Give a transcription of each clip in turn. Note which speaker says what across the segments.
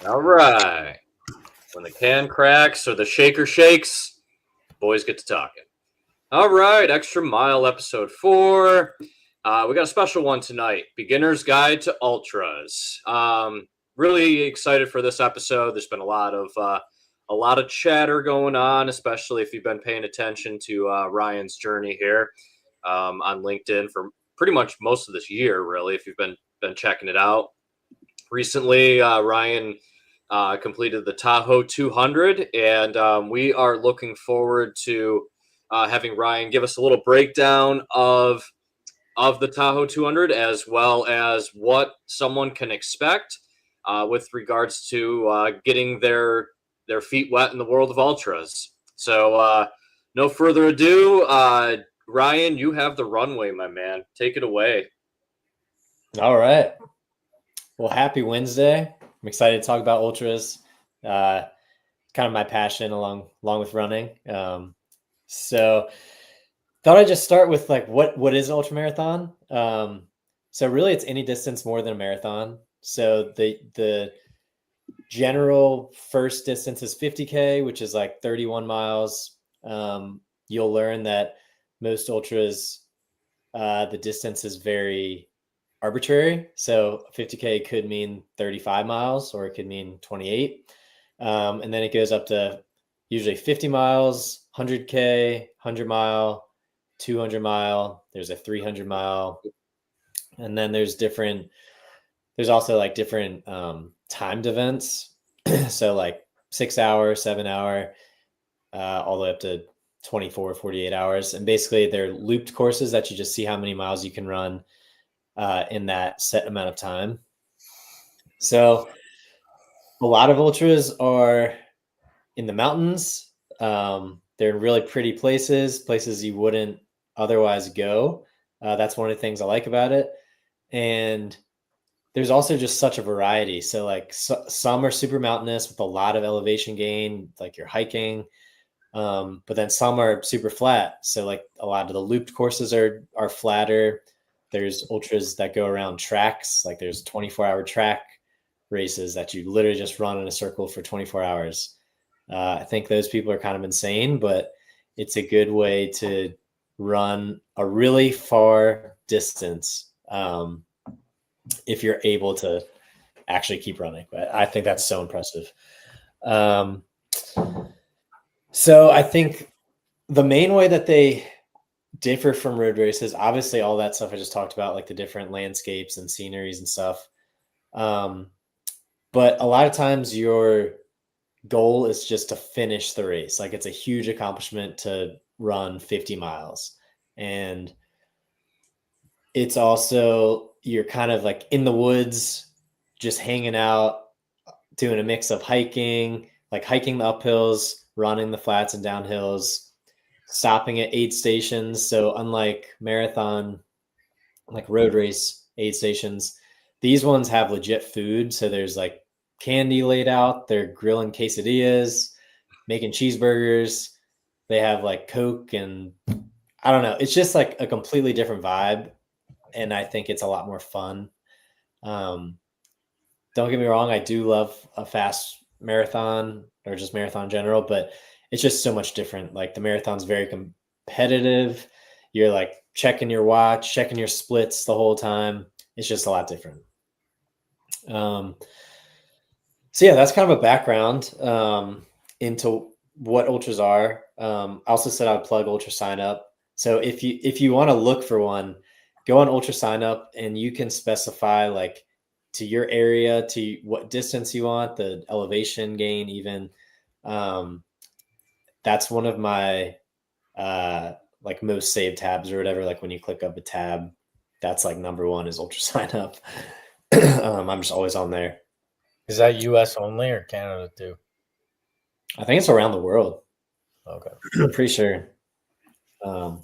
Speaker 1: All right. When the can cracks or the shaker shakes, boys get to talking. All right, Extra Mile episode 4. We got a special one tonight, Beginner's Guide to Ultras. Really excited for this episode. There's been a lot of chatter going on, especially if you've been paying attention to Ryan's journey here on LinkedIn for pretty much most of this year, really, if you've been checking it out. Recently, Ryan completed the Tahoe 200, and we are looking forward to having Ryan give us a little breakdown of the Tahoe 200, as well as what someone can expect with regards to getting their feet wet in the world of ultras. So, no further ado, Ryan, you have the runway, my man. Take it away.
Speaker 2: All right. Well, happy Wednesday. I'm excited to talk about ultras. Kind of my passion along with running. So thought I'd just start with like what is an ultramarathon? So really it's any distance more than a marathon. So the general first distance is 50K, which is like 31 miles. You'll learn that most ultras, the distance is very arbitrary. So 50K could mean 35 miles or it could mean 28. And then it goes up to usually 50 miles, 100K, 100 mile, 200 mile. There's a 300 mile. And then there's also like different timed events. So like 6 hour, 7 hour, all the way up to 24, 48 hours. And basically they're looped courses that you just see how many miles you can run in that set amount of time. So a lot of ultras are in the mountains. They're in really pretty places you wouldn't otherwise go. That's one of the things I like about it. And there's also just such a variety. So like some are super mountainous with a lot of elevation gain, like you're hiking. But then some are super flat. So like a lot of the looped courses are flatter. There's ultras that go around tracks. Like there's 24-hour track races that you literally just run in a circle for 24 hours. I think those people are kind of insane, but it's a good way to run a really far distance if you're able to actually keep running. But I think that's so impressive. So I think the main way that they differ from road races, obviously all that stuff I just talked about, like the different landscapes and sceneries and stuff. But a lot of times your goal is just to finish the race. Like it's a huge accomplishment to run 50 miles. And it's also, you're kind of like in the woods, just hanging out, doing a mix of hiking, like hiking the uphills, running the flats and downhills, stopping at aid stations. So unlike marathon, like road race aid stations, these ones have legit food. So there's like candy laid out. They're grilling quesadillas, making cheeseburgers. They have like Coke, and I don't know. It's just like a completely different vibe. And I think it's a lot more fun. Don't get me wrong. I do love a fast marathon or just marathon in general, but it's just so much different. Like the marathon's very competitive. You're like checking your watch, checking your splits the whole time. It's just a lot different. So yeah, that's kind of a background into what ultras are. I also said I'd plug Ultra Sign Up. So if you want to look for one, go on Ultra Sign Up and you can specify like to your area, to what distance you want, the elevation gain even. That's one of my like most saved tabs or whatever. Like when you click up a tab, that's like number one is Ultra Sign Up. I'm just always on there.
Speaker 3: Is that US only or Canada too?
Speaker 2: I think it's around the world.
Speaker 3: Okay.
Speaker 2: I'm pretty sure. So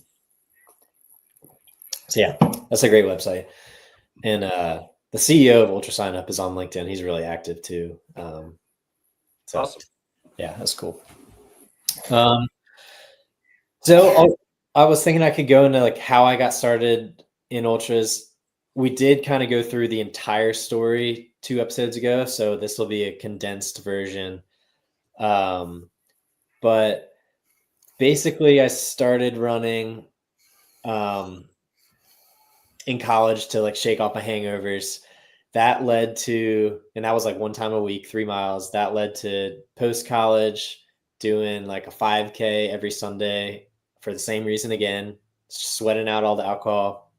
Speaker 2: yeah, that's a great website. And the CEO of Ultra Sign Up is on LinkedIn. He's really active too. So
Speaker 1: Awesome.
Speaker 2: Yeah, that's cool. So I was thinking I could go into like how I got started in ultras. we did kind of go through the entire story 2 episodes ago, so this will be a condensed version. But basically, I started running in college to like shake off my hangovers. That led to, and that was like 1 time a week, 3 miles. That led to post college doing like a 5K every Sunday for the same reason again, sweating out all the alcohol.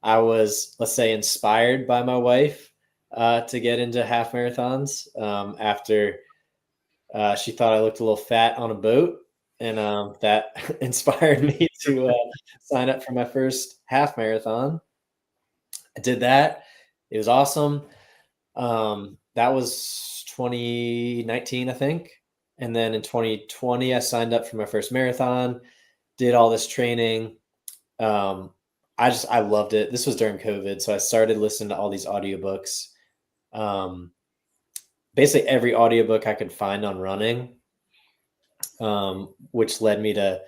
Speaker 2: I was, let's say, inspired by my wife to get into half marathons after she thought I looked a little fat on a boat. And that inspired me to sign up for my first half marathon. I did that. It was awesome. That was 2019, I think. And then in 2020, I signed up for my first marathon, did all this training. I loved it. This was during COVID. So I started listening to all these audiobooks. Basically every audiobook I could find on running, which led me to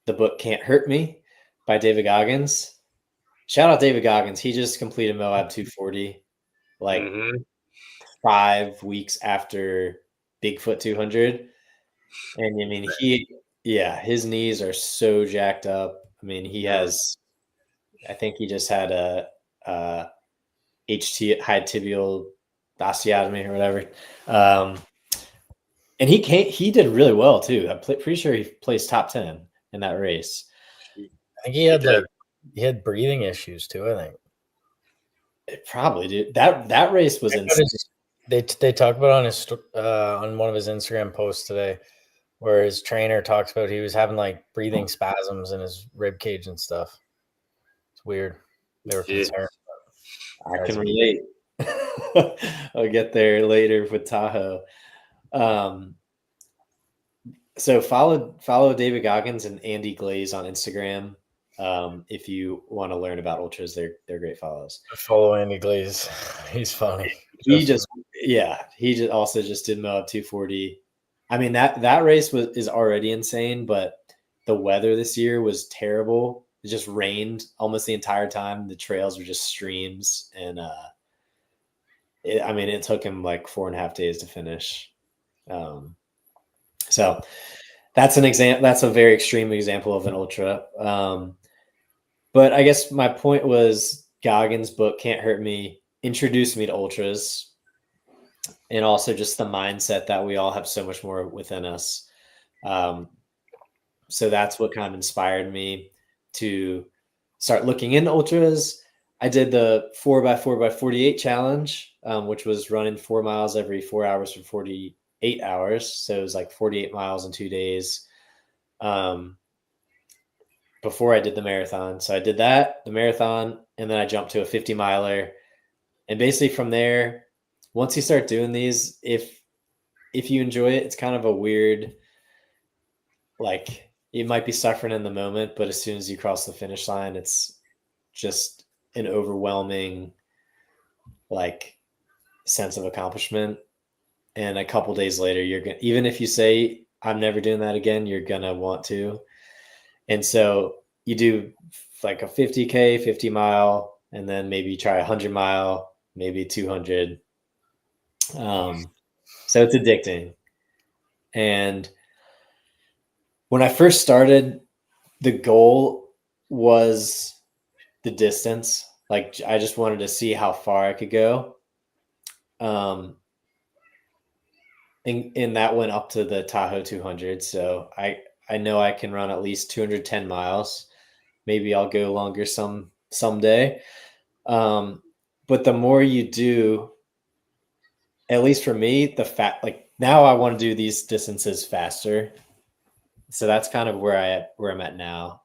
Speaker 2: the book Can't Hurt Me by David Goggins. Shout out David Goggins. He just completed Moab 240 like 5 weeks after Bigfoot 200. And I mean, his knees are so jacked up. I mean, I think he just had a high tibial osteotomy or whatever. And he did really well too. I'm pretty sure he placed top 10 in that race.
Speaker 3: I think he had breathing issues too, I think.
Speaker 2: It probably did. That race was insane.
Speaker 3: They talk about on his on one of his Instagram posts today, where his trainer talks about he was having like breathing spasms in his rib cage and stuff. It's weird. They were concerned.
Speaker 2: I can relate. I'll get there later with Tahoe. So follow David Goggins and Andy Glaze on Instagram. If you want to learn about ultras, they're great follows.
Speaker 3: Follow Andy Glaze. He's funny.
Speaker 2: He just also just did Moab 240. I mean, that race is already insane, but the weather this year was terrible. It just rained almost the entire time. The trails were just streams, and it took him like 4.5 days to finish. So that's an example. That's a very extreme example of an ultra. But I guess my point was Goggins' book Can't Hurt Me introduced me to ultras, and also just the mindset that we all have so much more within us. So that's what kind of inspired me to start looking into ultras. I did the 4x4x48 challenge, which was running 4 miles every 4 hours for 48 hours. So it was like 48 miles in 2 days before I did the marathon. So I did the marathon, and then I jumped to a 50 miler. And basically from there, once you start doing these, if you enjoy it, it's kind of a weird, like, you might be suffering in the moment, but as soon as you cross the finish line, it's just an overwhelming, like, sense of accomplishment. And a couple days later, even if you say, I'm never doing that again, you're going to want to. And so you do like a 50K, 50 mile, and then maybe you try 100 mile, maybe 200. So it's addicting. And when I first started, the goal was the distance. Like, I just wanted to see how far I could go. And that went up to the Tahoe 200. So I know I can run at least 210 miles. Maybe I'll go longer someday. But the more you do, at least for me, like now I want to do these distances faster. So that's kind of where I'm at now.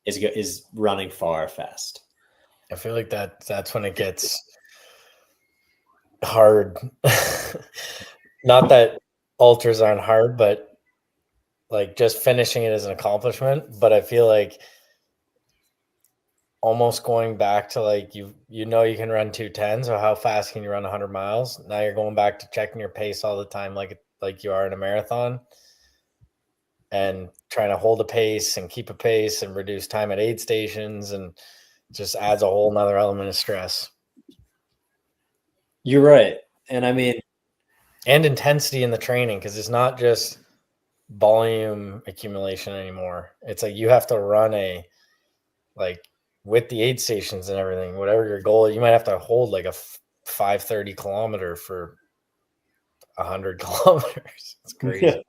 Speaker 2: Is running far fast.
Speaker 3: I feel like that's when it gets hard. Not that ultras aren't hard, but like just finishing it is an accomplishment. But I feel like almost going back to like you can run 210. So how fast can you run 100 miles? Now you're going back to checking your pace all the time, like you are in a marathon. and trying to hold a pace and keep a pace and reduce time at aid stations, and just adds a whole nother element of stress.
Speaker 2: You're right. And I mean,
Speaker 3: and intensity in the training, because it's not just volume accumulation anymore. It's like you have to run with the aid stations and everything, whatever your goal, you might have to hold like a 530 kilometer for 100 kilometers. It's crazy.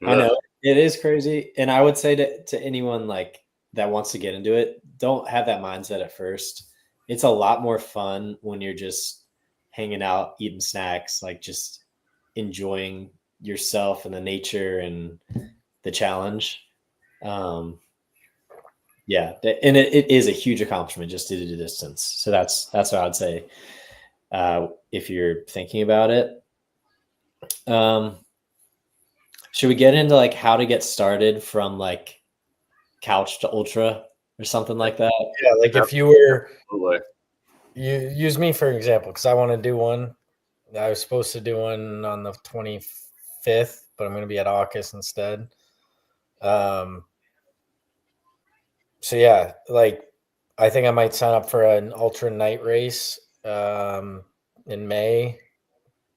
Speaker 2: I know it is crazy. And I would say to anyone like that wants to get into it, don't have that mindset at first. It's a lot more fun when you're just hanging out, eating snacks, like just enjoying yourself and the nature and the challenge. Yeah, and it is a huge accomplishment just to do the distance. So that's what I'd say if you're thinking about it. Should we get into like how to get started from like couch to ultra or something like that?
Speaker 3: Yeah, like if you were,
Speaker 1: Absolutely.
Speaker 3: you use me for example, because I want to do one. I was supposed to do one on the 25th, but I'm going to be at AUKUS instead. So yeah, like I think I might sign up for an ultra night race in May,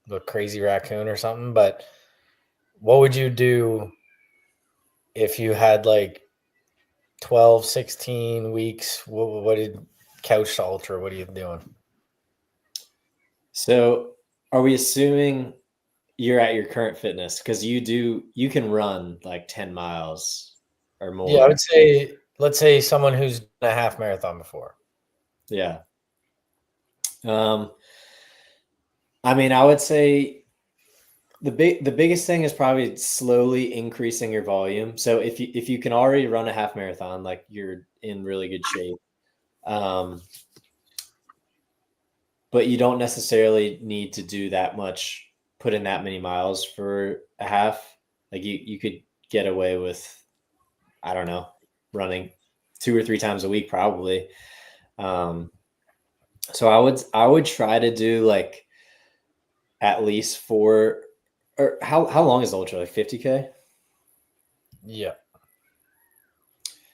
Speaker 3: the Crazy Raccoon or something. But what would you do if you had like 12, 16 weeks? What did couch to ultra? What are you doing?
Speaker 2: So are we assuming you're at your current fitness? Because you can run like 10 miles or more.
Speaker 3: Yeah, I would say, let's say someone who's done a half marathon before.
Speaker 2: Yeah. I mean, I would say the biggest thing is probably slowly increasing your volume. So if you can already run a half marathon, like you're in really good shape. But you don't necessarily need to do that much, put in that many miles for a half. Like you could get away with, I don't know, running 2 or 3 times a week probably. So I would try to do like at least 4, or how long is ultra? Like 50K?
Speaker 3: Yeah.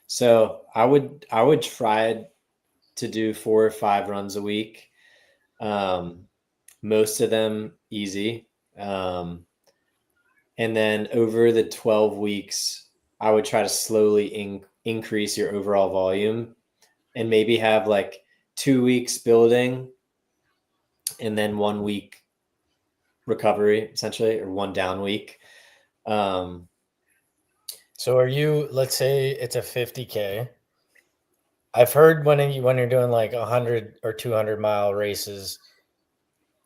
Speaker 2: So I would try to do 4 or 5 runs a week. Most of them easy. And then over the 12 weeks, I would try to slowly increase your overall volume and maybe have like 2 weeks building and then 1 week recovery, essentially, or 1 down week.
Speaker 3: So are you, let's say it's a 50K. I've heard when you're doing like 100 or 200 mile races,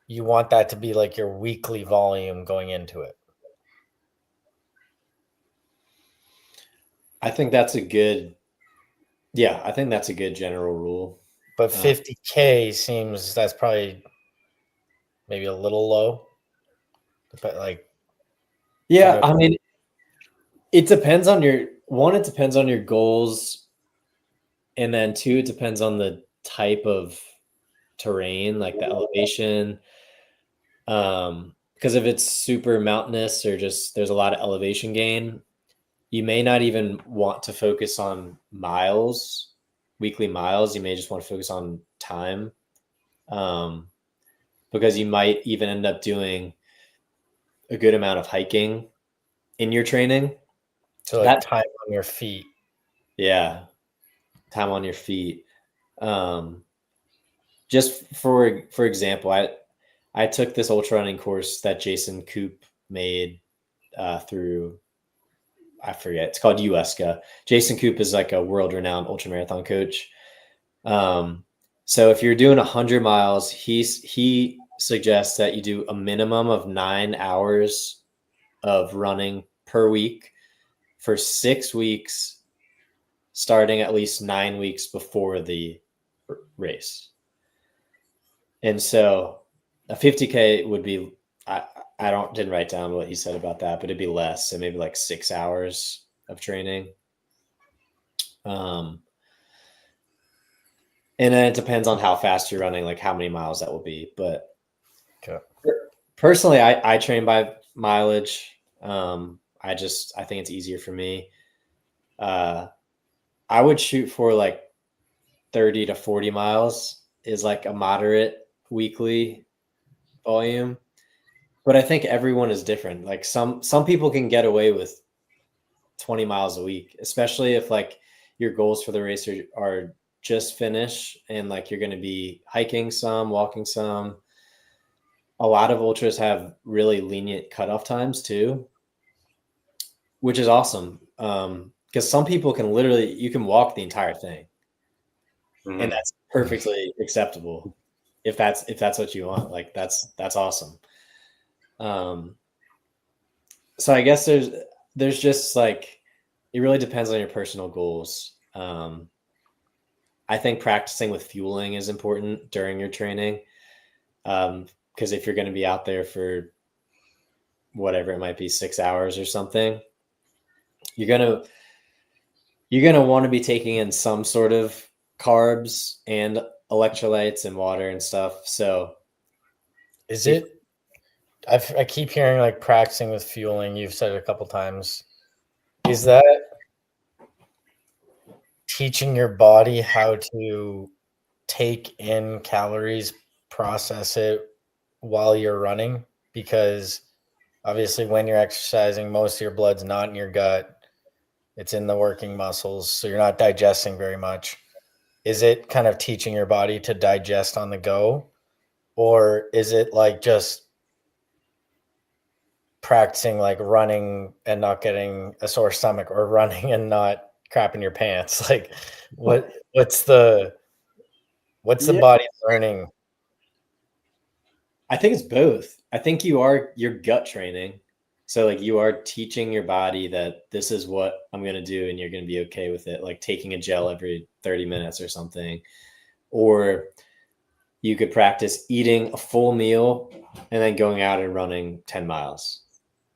Speaker 3: you want that to be like your weekly volume going into it.
Speaker 2: I think that's a good general rule.
Speaker 3: But 50K seems that's probably maybe a little low. But like,
Speaker 2: yeah, I mean, it depends on it depends on your goals. And then 2, it depends on the type of terrain, like the elevation. Because if it's super mountainous or just there's a lot of elevation gain, you may not even want to focus on miles, weekly miles. You may just want to focus on time. Because you might even end up doing a good amount of hiking in your training.
Speaker 3: So like time on your feet.
Speaker 2: Yeah. Time on your feet. Just for example, I took this ultra running course that Jason Koop made through, I forget, it's called USCA. Jason Koop is like a world-renowned ultramarathon coach. So if you're doing 100 miles, he suggests that you do a minimum of 9 hours of running per week for 6 weeks, starting at least 9 weeks before the race. And so a 50K would be, I didn't write down what he said about that, but it'd be less. So maybe like 6 hours of training. And then it depends on how fast you're running, like how many miles that will be. But
Speaker 3: okay.
Speaker 2: Personally, I train by mileage. I think it's easier for me. I would shoot for like 30 to 40 miles is like a moderate weekly volume. But I think everyone is different. Like some people can get away with 20 miles a week, especially if like your goals for the race are just finish and like you're going to be hiking some, walking some. A lot of ultras have really lenient cutoff times too, which is awesome. Because some people can literally, you can walk the entire thing, and that's perfectly acceptable if that's what you want. Like that's awesome. So I guess there's just like, it really depends on your personal goals. I think practicing with fueling is important during your training. Because if you're going to be out there for whatever it might be, 6 hours or something, you're going to want to be taking in some sort of carbs and electrolytes and water and stuff. So
Speaker 3: is it, I keep hearing like practicing with fueling. You've said it a couple times. Is that teaching your body how to take in calories, process it while you're running? Because obviously when you're exercising, most of your blood's not in your gut. It's in the working muscles. So you're not digesting very much. Is it kind of teaching your body to digest on the go? Or is it like just practicing like running and not getting a sore stomach, or running and not crapping your pants? Like what's the body learning?
Speaker 2: I think it's both. I think your gut training. So like you are teaching your body that this is what I'm going to do and you're going to be okay with it. Like taking a gel every 30 minutes or something. Or you could practice eating a full meal and then going out and running 10 miles.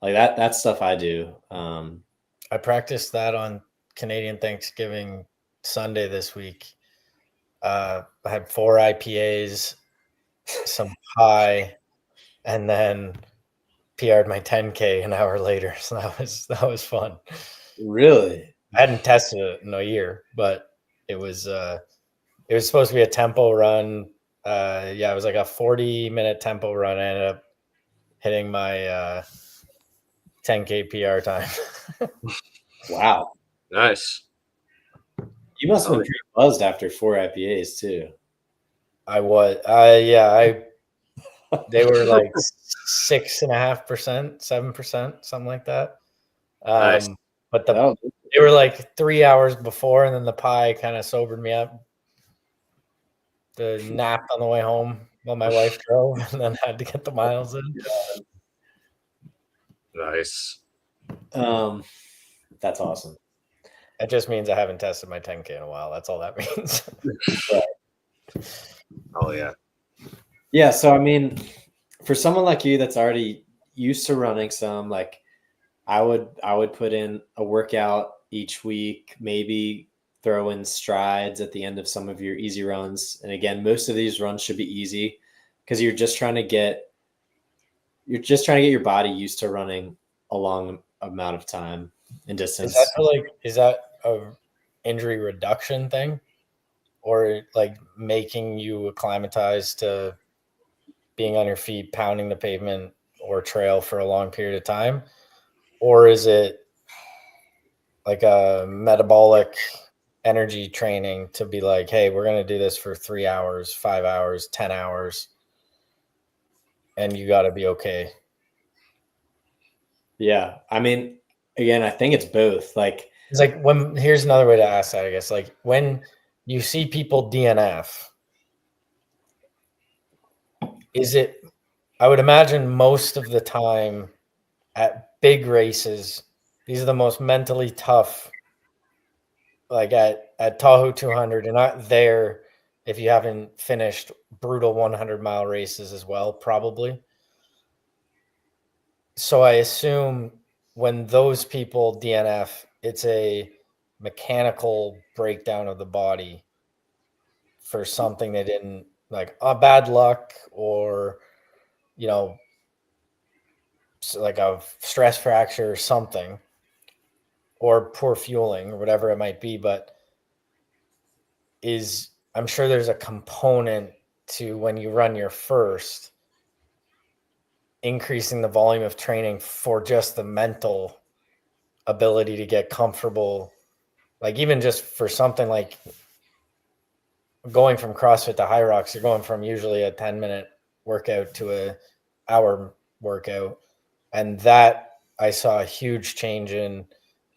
Speaker 2: Like that's stuff I do.
Speaker 3: I practiced that on Canadian Thanksgiving Sunday this week. I had 4 IPAs, some pie, and then PR'd my 10K an hour later. So that was fun.
Speaker 2: Really?
Speaker 3: I hadn't tested it in a year, but it was supposed to be a tempo run. It was like a 40-minute tempo run. I ended up hitting my 10K PR time.
Speaker 2: Wow.
Speaker 1: Nice.
Speaker 2: You must have been pretty buzzed after 4 IPAs too.
Speaker 3: I was, they were like 6.5%, 7%, something like that.
Speaker 1: Nice.
Speaker 3: But they were like 3 hours before, and then the pie kind of sobered me up. The nap on the way home while my wife drove, and then had to get the miles in.
Speaker 1: Nice.
Speaker 2: That's awesome.
Speaker 3: That just means I haven't tested my 10K in a while. That's all that means.
Speaker 2: Right.
Speaker 1: Oh yeah.
Speaker 2: Yeah. So I mean, for someone like you that's already used to running some, like I would put in a workout each week, maybe throw in strides at the end of some of your easy runs. And again, most of these runs should be easy because you're just trying to get your body used to running a long amount of time and distance.
Speaker 3: Is that a injury reduction thing, or like making you acclimatize to being on your feet, pounding the pavement or trail for a long period of time? Or is it like a metabolic energy training to be like, hey, we're going to do this for 3 hours, 5 hours, 10 hours, and you got to be okay?
Speaker 2: Yeah. I mean, again, I think it's both. Like,
Speaker 3: it's like here's another way to ask that, I guess. Like when you see people DNF, I would imagine most of the time at big races, these are the most mentally tough. Like at Tahoe 200, you're not there if you haven't finished brutal 100-mile races as well, probably. So I assume when those people DNF, it's a mechanical breakdown of the body for something they didn't, like bad luck, or like a stress fracture or something, or poor fueling or whatever it might be, but I'm sure there's a component to when you run your first, increasing the volume of training for just the mental ability to get comfortable. Like even just for something like going from CrossFit to High Rocks, you're going from usually a 10-minute workout to a hour workout. And that I saw a huge change in.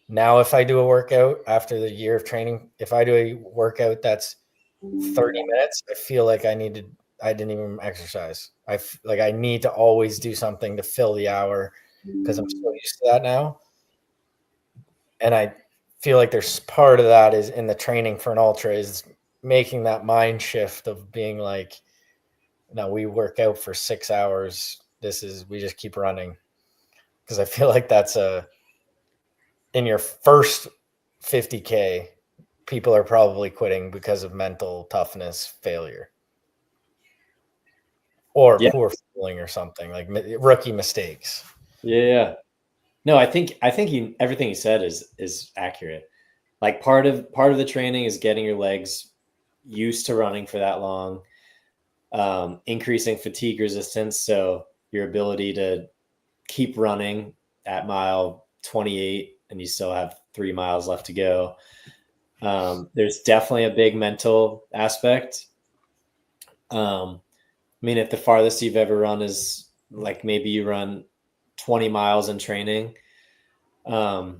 Speaker 3: Now, if I do a workout after the year of training, if I do a workout that's 30 minutes, I feel like I didn't even exercise. I need to always do something to fill the hour because I'm so used to that now. And I feel like there's part of that is in the training for an ultra is making that mind shift of being like, no, we work out for 6 hours. We just keep running. Because I feel like that's in your first 50K, people are probably quitting because of mental toughness failure or poor fueling or something, like rookie mistakes.
Speaker 2: Yeah. No, I think everything you said is accurate. Like part of the training is getting your legs used to running for that long, increasing fatigue resistance, so your ability to keep running at mile 28 and you still have 3 miles left to go. There's definitely a big mental aspect. I mean, if the farthest you've ever run is like maybe you run 20 miles in training, but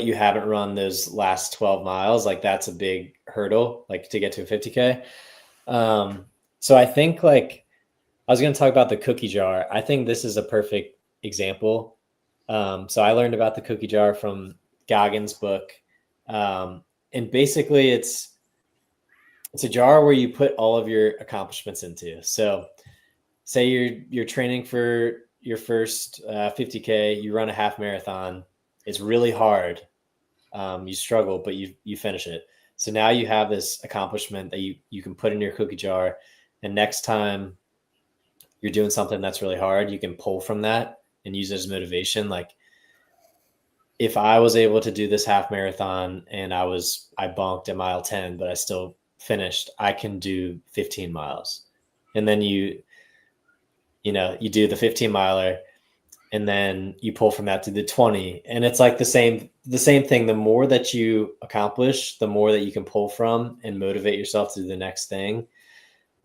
Speaker 2: you haven't run those last 12 miles, like that's a big hurdle, like to get to a 50K. So I think like I was going to talk about the cookie jar. I think this is a perfect example. So I learned about the cookie jar from Goggins' book. And basically it's a jar where you put all of your accomplishments into. So say you're training for your first 50K, you run a half marathon. It's really hard. You struggle, but you finish it. So now you have this accomplishment that you can put in your cookie jar. And next time you're doing something that's really hard, you can pull from that and use it as motivation. Like if I was able to do this half marathon and I bonked at mile 10, but I still finished, I can do 15 miles. And then you do the 15 miler and then you pull from that to the 20. And it's like the same thing. The more that you accomplish, the more that you can pull from and motivate yourself to do the next thing.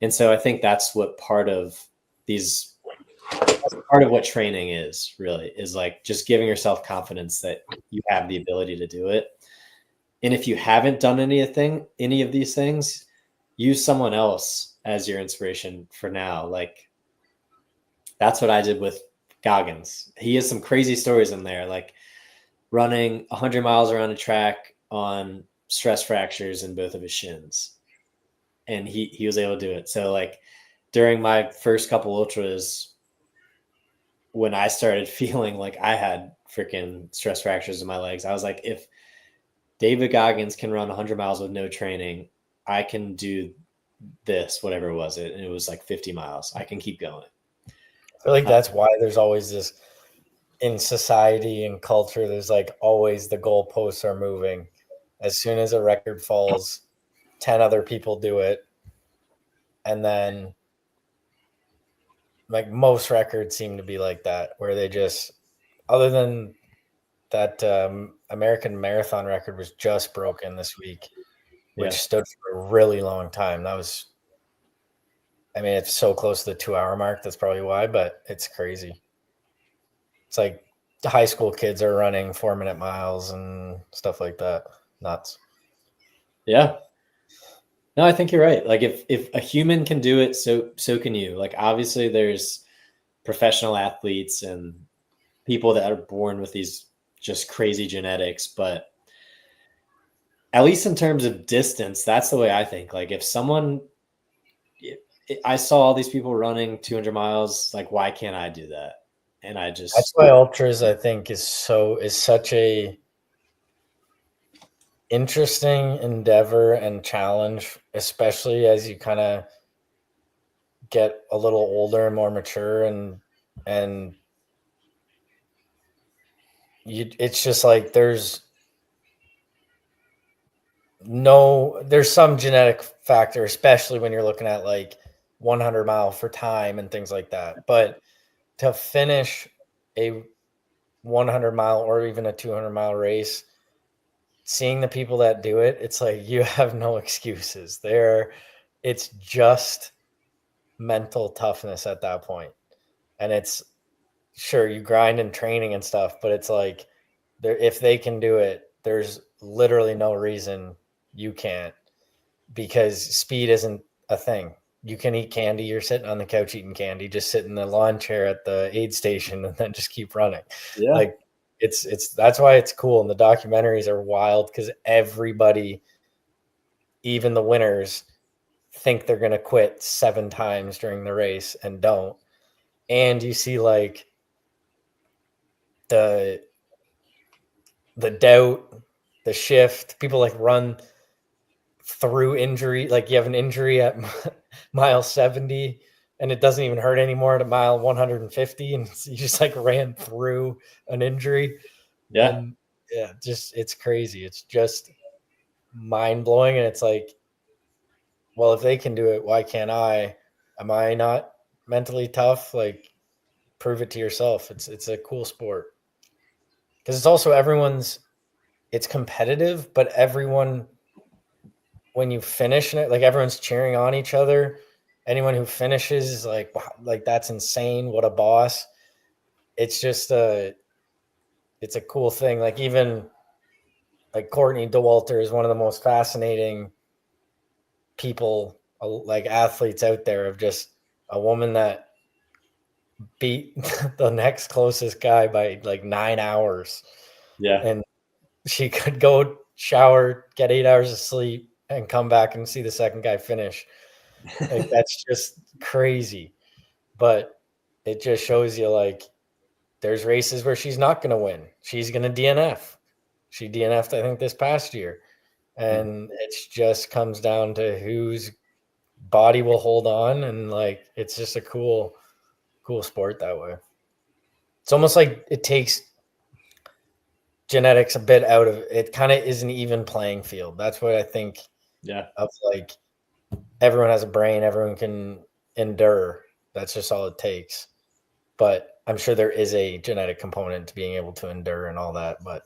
Speaker 2: And so I think that's what part of what training is really, is like just giving yourself confidence that you have the ability to do it. And if you haven't done any of these things, use someone else as your inspiration for now. Like that's what I did with Goggins. He has some crazy stories in there, like running 100 miles around a track on stress fractures in both of his shins. And he was able to do it. So like during my first couple ultras, when I started feeling like I had freaking stress fractures in my legs, I was like, if David Goggins can run 100 miles with no training, I can do this, whatever it was. And it was like 50 miles. I can keep going.
Speaker 3: I feel like that's why there's always this in society and culture. There's like always the goalposts are moving. As soon as a record falls, 10 other people do it. And then like most records seem to be like that, where they just, other than that American marathon record was just broken this week, which stood for a really long time. That was, I mean, it's so close to the 2-hour mark. That's probably why, but it's crazy. It's like high school kids are running 4-minute miles and stuff like that. Nuts.
Speaker 2: Yeah. No, I think you're right. Like if a human can do it, so can you. Like obviously there's professional athletes and people that are born with these just crazy genetics, but at least in terms of distance, that's the way I think. Like if I saw all these people running 200 miles, like why can't I do that? And that's
Speaker 3: why ultras, I think, is such a interesting endeavor and challenge, especially as you kind of get a little older and more mature, and it's just like there's some genetic factor, especially when you're looking at like 100 mile for time and things like that. But to finish a 100 mile or even a 200 mile race, seeing the people that do it, it's like you have no excuses there. It's just mental toughness at that point. And it's sure you grind and training and stuff, but it's like if they can do it, there's literally no reason you can't, because speed isn't a thing. You can eat candy. You're sitting on the couch eating candy, just sit in the lawn chair at the aid station and then just keep running.
Speaker 2: Yeah.
Speaker 3: Like it's that's why it's cool. And the documentaries are wild because everybody, even the winners, think they're going to quit 7 times during the race and don't. And you see like the doubt, the shift, people like run through injury. Like you have an injury at mile 70 and it doesn't even hurt anymore at mile 150. And you just like ran through an injury.
Speaker 2: Yeah.
Speaker 3: And yeah, just, it's crazy. It's just mind blowing. And it's like, well, if they can do it, why can't I? Am I not mentally tough? Like, prove it to yourself. It's a cool sport because it's also it's competitive, but everyone, when you finish it, like everyone's cheering on each other. Anyone who finishes is like, wow, like that's insane. What a boss. It's just it's a cool thing. Like even like Courtney Dauwalter is one of the most fascinating people, like athletes out there, of just a woman that beat the next closest guy by like 9 hours.
Speaker 2: Yeah.
Speaker 3: And she could go shower, get 8 hours of sleep, and come back and see the second guy finish. Like that's just crazy. But it just shows you like there's races where she's not going to win. She's going to DNF. She DNF'd, I think, this past year. And it just comes down to whose body will hold on. And like, it's just a cool sport that way. It's almost like it takes genetics a bit out of it. It kind of is an even playing field. That's what I think.
Speaker 2: Yeah.
Speaker 3: Of like, everyone has a brain, everyone can endure. That's just all it takes. But I'm sure there is a genetic component to being able to endure and all that, but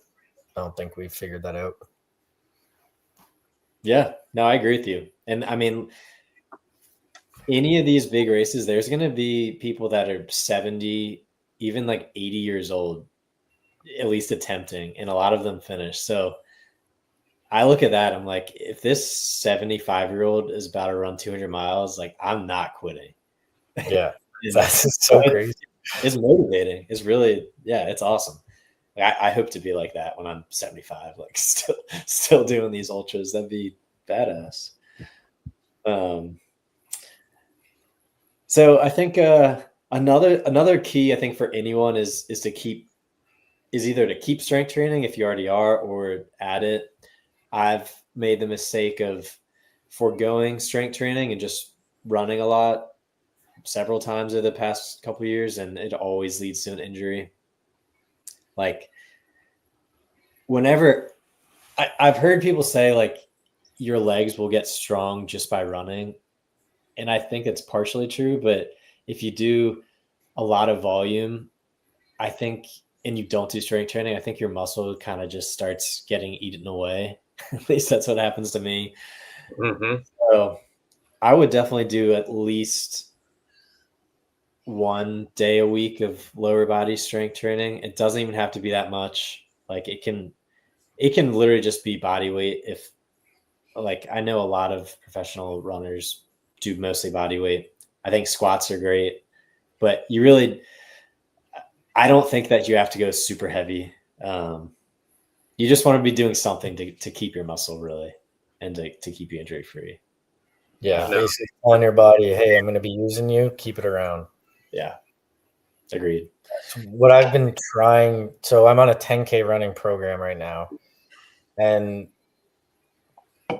Speaker 3: I don't think we've figured that out.
Speaker 2: Yeah, no, I agree with you. And I mean, any of these big races, there's going to be people that are 70, even like 80 years old, at least attempting, and a lot of them finish. So I look at that, I'm like, if this 75-year-old is about to run 200 miles, like I'm not quitting.
Speaker 3: Yeah, that's so crazy.
Speaker 2: It's motivating. It's really, yeah, it's awesome. I hope to be like that when I'm 75, like still doing these ultras. That'd be badass. So I think another key, I think, for anyone is either to keep strength training if you already are, or add it. I've made the mistake of foregoing strength training and just running a lot several times over the past couple of years, and it always leads to an injury. Like whenever I've heard people say like your legs will get strong just by running. And I think it's partially true, but if you do a lot of volume, I think, and you don't do strength training, I think your muscle kind of just starts getting eaten away. At least that's what happens to me.
Speaker 1: Mm-hmm.
Speaker 2: So I would definitely do at least 1 day a week of lower body strength training. It doesn't even have to be that much. Like it can literally just be body weight. If like, I know a lot of professional runners do mostly body weight. I think squats are great, but I don't think that you have to go super heavy. You just want to be doing something to keep your muscle really, and to keep you injury free.
Speaker 3: Yeah, basically telling your body, hey, I'm going to be using you, keep it around.
Speaker 2: Yeah, agreed.
Speaker 3: What I've been trying, so I'm on a 10K running program right now, and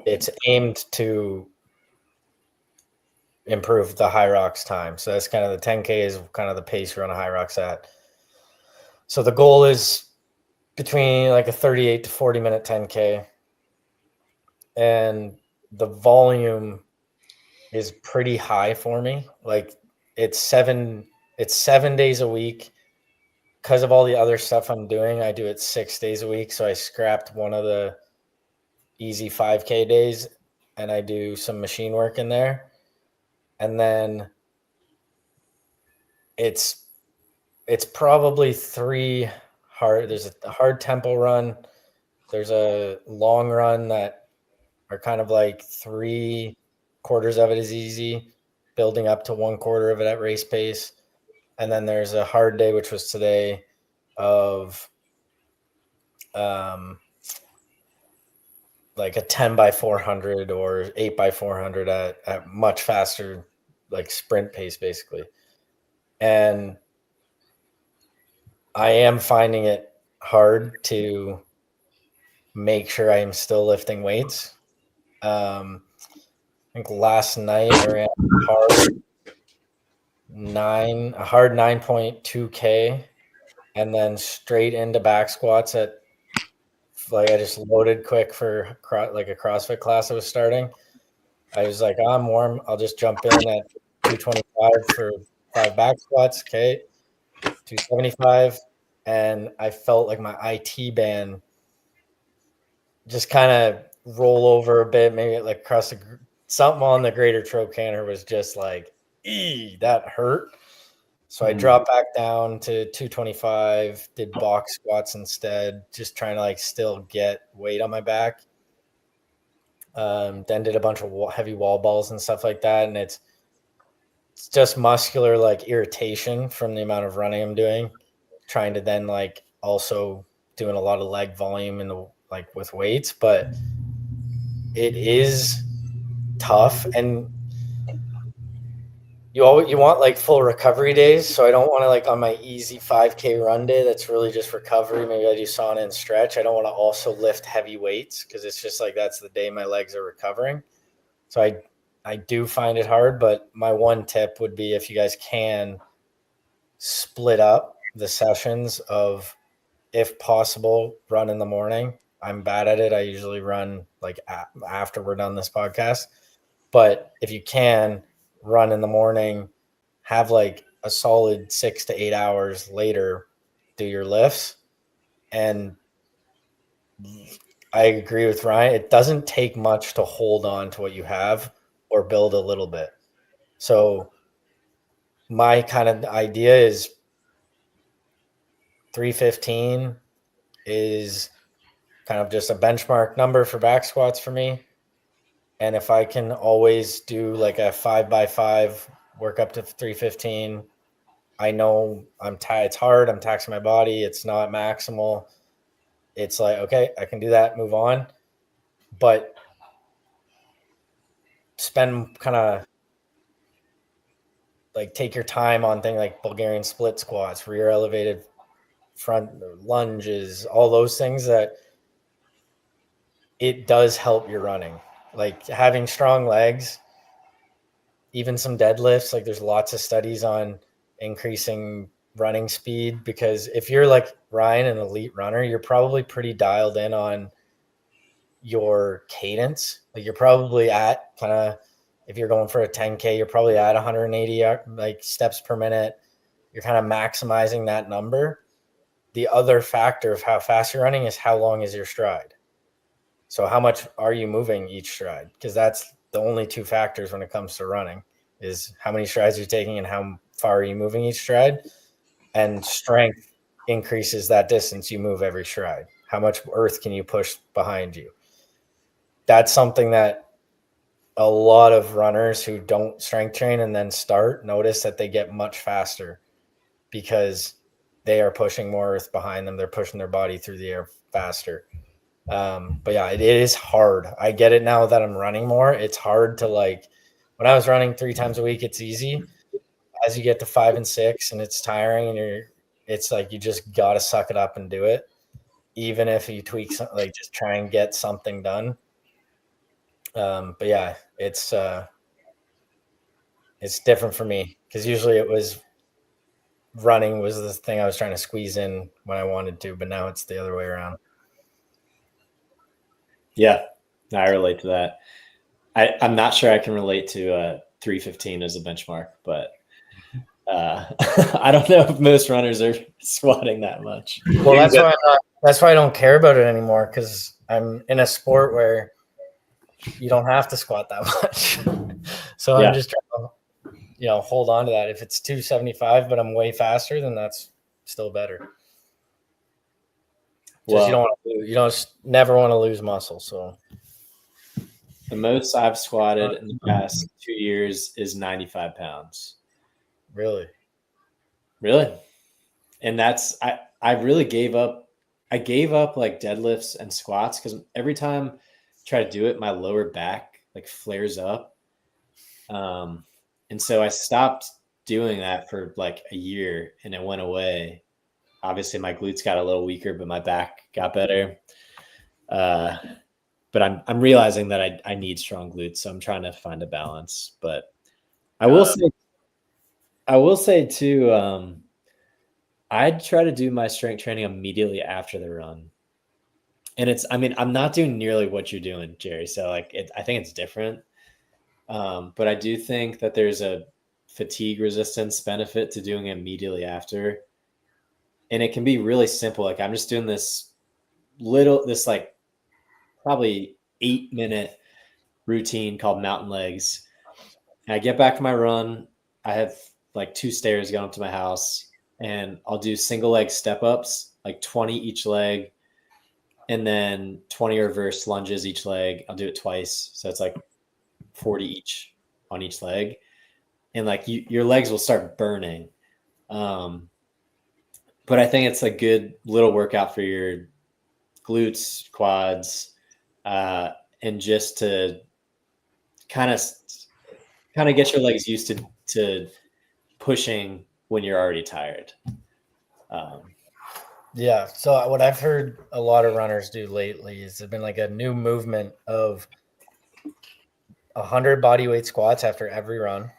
Speaker 3: it's aimed to improve the high rocks time. So that's kind of the 10K is kind of the pace you run a high rocks at. So the goal is between like a 38 to 40 minute 10K. And the volume is pretty high for me. Like it's 7 days a week. Because of all the other stuff I'm doing, I do it 6 days a week. So I scrapped one of the easy 5K days and I do some machine work in there. And then it's probably three hard. There's a hard tempo run. There's a long run that are kind of like 3/4 of it is easy, building up to 1/4 of it at race pace. And then there's a hard day, which was today, of like a 10x400 or 8x400 at much faster, like sprint pace, basically. And I am finding it hard to make sure I am still lifting weights. I think last night I ran a hard 9.2K and then straight into back squats at, like, I just loaded quick for like a CrossFit class I was starting. I was like, I'm warm. I'll just jump in at 225 for 5 back squats. Okay. 275. And I felt like my IT band just kind of roll over a bit, maybe like across something on the greater trochanter was just like, that hurt. So I dropped back down to 225, did box squats instead, just trying to like still get weight on my back. Then did a bunch of heavy wall balls and stuff like that. And it's just muscular like irritation from the amount of running I'm doing, trying to then like also doing a lot of leg volume in the like with weights, but it is tough. And you want like full recovery days. So I don't want to, like, on my easy 5K run day, that's really just recovery. Maybe I do sauna and stretch. I don't want to also lift heavy weights because it's just like, that's the day my legs are recovering. So I do find it hard, but my one tip would be, if you guys can, split up the sessions of, if possible, run in the morning. I'm bad at it. I usually run like after we're done this podcast. But if you can, run in the morning, have like a solid 6 to 8 hours later, do your lifts. And I agree with Ryan. It doesn't take much to hold on to what you have or build a little bit. So my kind of idea is 315 is kind of just a benchmark number for back squats for me. And if I can always do like a 5x5, work up to 315, I know it's hard. I'm taxing my body. It's not maximal. It's like, okay, I can do that, move on. But spend kind of like, take your time on things like Bulgarian split squats, rear elevated front lunges, all those things that it does help your running. Like having strong legs, even some deadlifts, like there's lots of studies on increasing running speed, because if you're like Ryan, an elite runner, you're probably pretty dialed in on your cadence. Like you're probably at kind of, if you're going for a 10K, you're probably at 180 like steps per minute. You're kind of maximizing that number. The other factor of how fast you're running is how long is your stride. So how much are you moving each stride? Because that's the only two factors when it comes to running, is how many strides you're taking and how far are you moving each stride. And strength increases that distance you move every stride. How much earth can you push behind you? That's something that a lot of runners who don't strength train and then start notice that they get much faster, because they are pushing more earth behind them. They're pushing their body through the air faster. But yeah, it is hard. I get it now that I'm running more. It's hard to, like, when I was running 3 times a week, it's easy. As you get to 5 and 6 and it's tiring, and it's like, you just got to suck it up and do it. Even if you tweak something, like just try and get something done. But yeah, it's It's different for me because usually it was running was the thing I was trying to squeeze in when I wanted to, but now it's the other way around.
Speaker 2: Yeah, I relate to that. I'm not sure I can relate to 315 as a benchmark, but I don't know if most runners are squatting that much.
Speaker 3: Well, that's why I don't care about it anymore, because I'm in a sport where you don't have to squat that much. So
Speaker 2: Yeah.
Speaker 3: I'm just trying to, hold on to that. If it's 275, but I'm way faster, then that's still better. Just you don't never want to lose muscle. So
Speaker 2: the most I've squatted in the past 2 years is 95 pounds.
Speaker 3: Really?
Speaker 2: And that's I really gave up. I gave up like deadlifts and squats because every time I try to do it, my lower back like flares up. And so I stopped doing that for like a year and it went away. Obviously my glutes got a little weaker, but my back got better. But I'm realizing that I need strong glutes, so I'm trying to find a balance. But I will say too, I'd try to do my strength training immediately after the run. And I'm not doing nearly what you're doing, Jerry. So like I think it's different. But I do think that there's a fatigue resistance benefit to doing it immediately after. And it can be really simple. Like I'm just doing this like probably 8-minute routine called mountain legs. And I get back from my run. I have like 2 stairs going up to my house and I'll do single leg step ups, like 20 each leg, and then 20 reverse lunges each leg. I'll do it twice. So it's like 40 each on each leg. And like your legs will start burning. But I think it's a good little workout for your glutes, quads, and just to kind of get your legs used to pushing when you're already tired.
Speaker 3: Yeah. So what I've heard a lot of runners do lately is there's been like a new movement of 100 bodyweight squats after every run,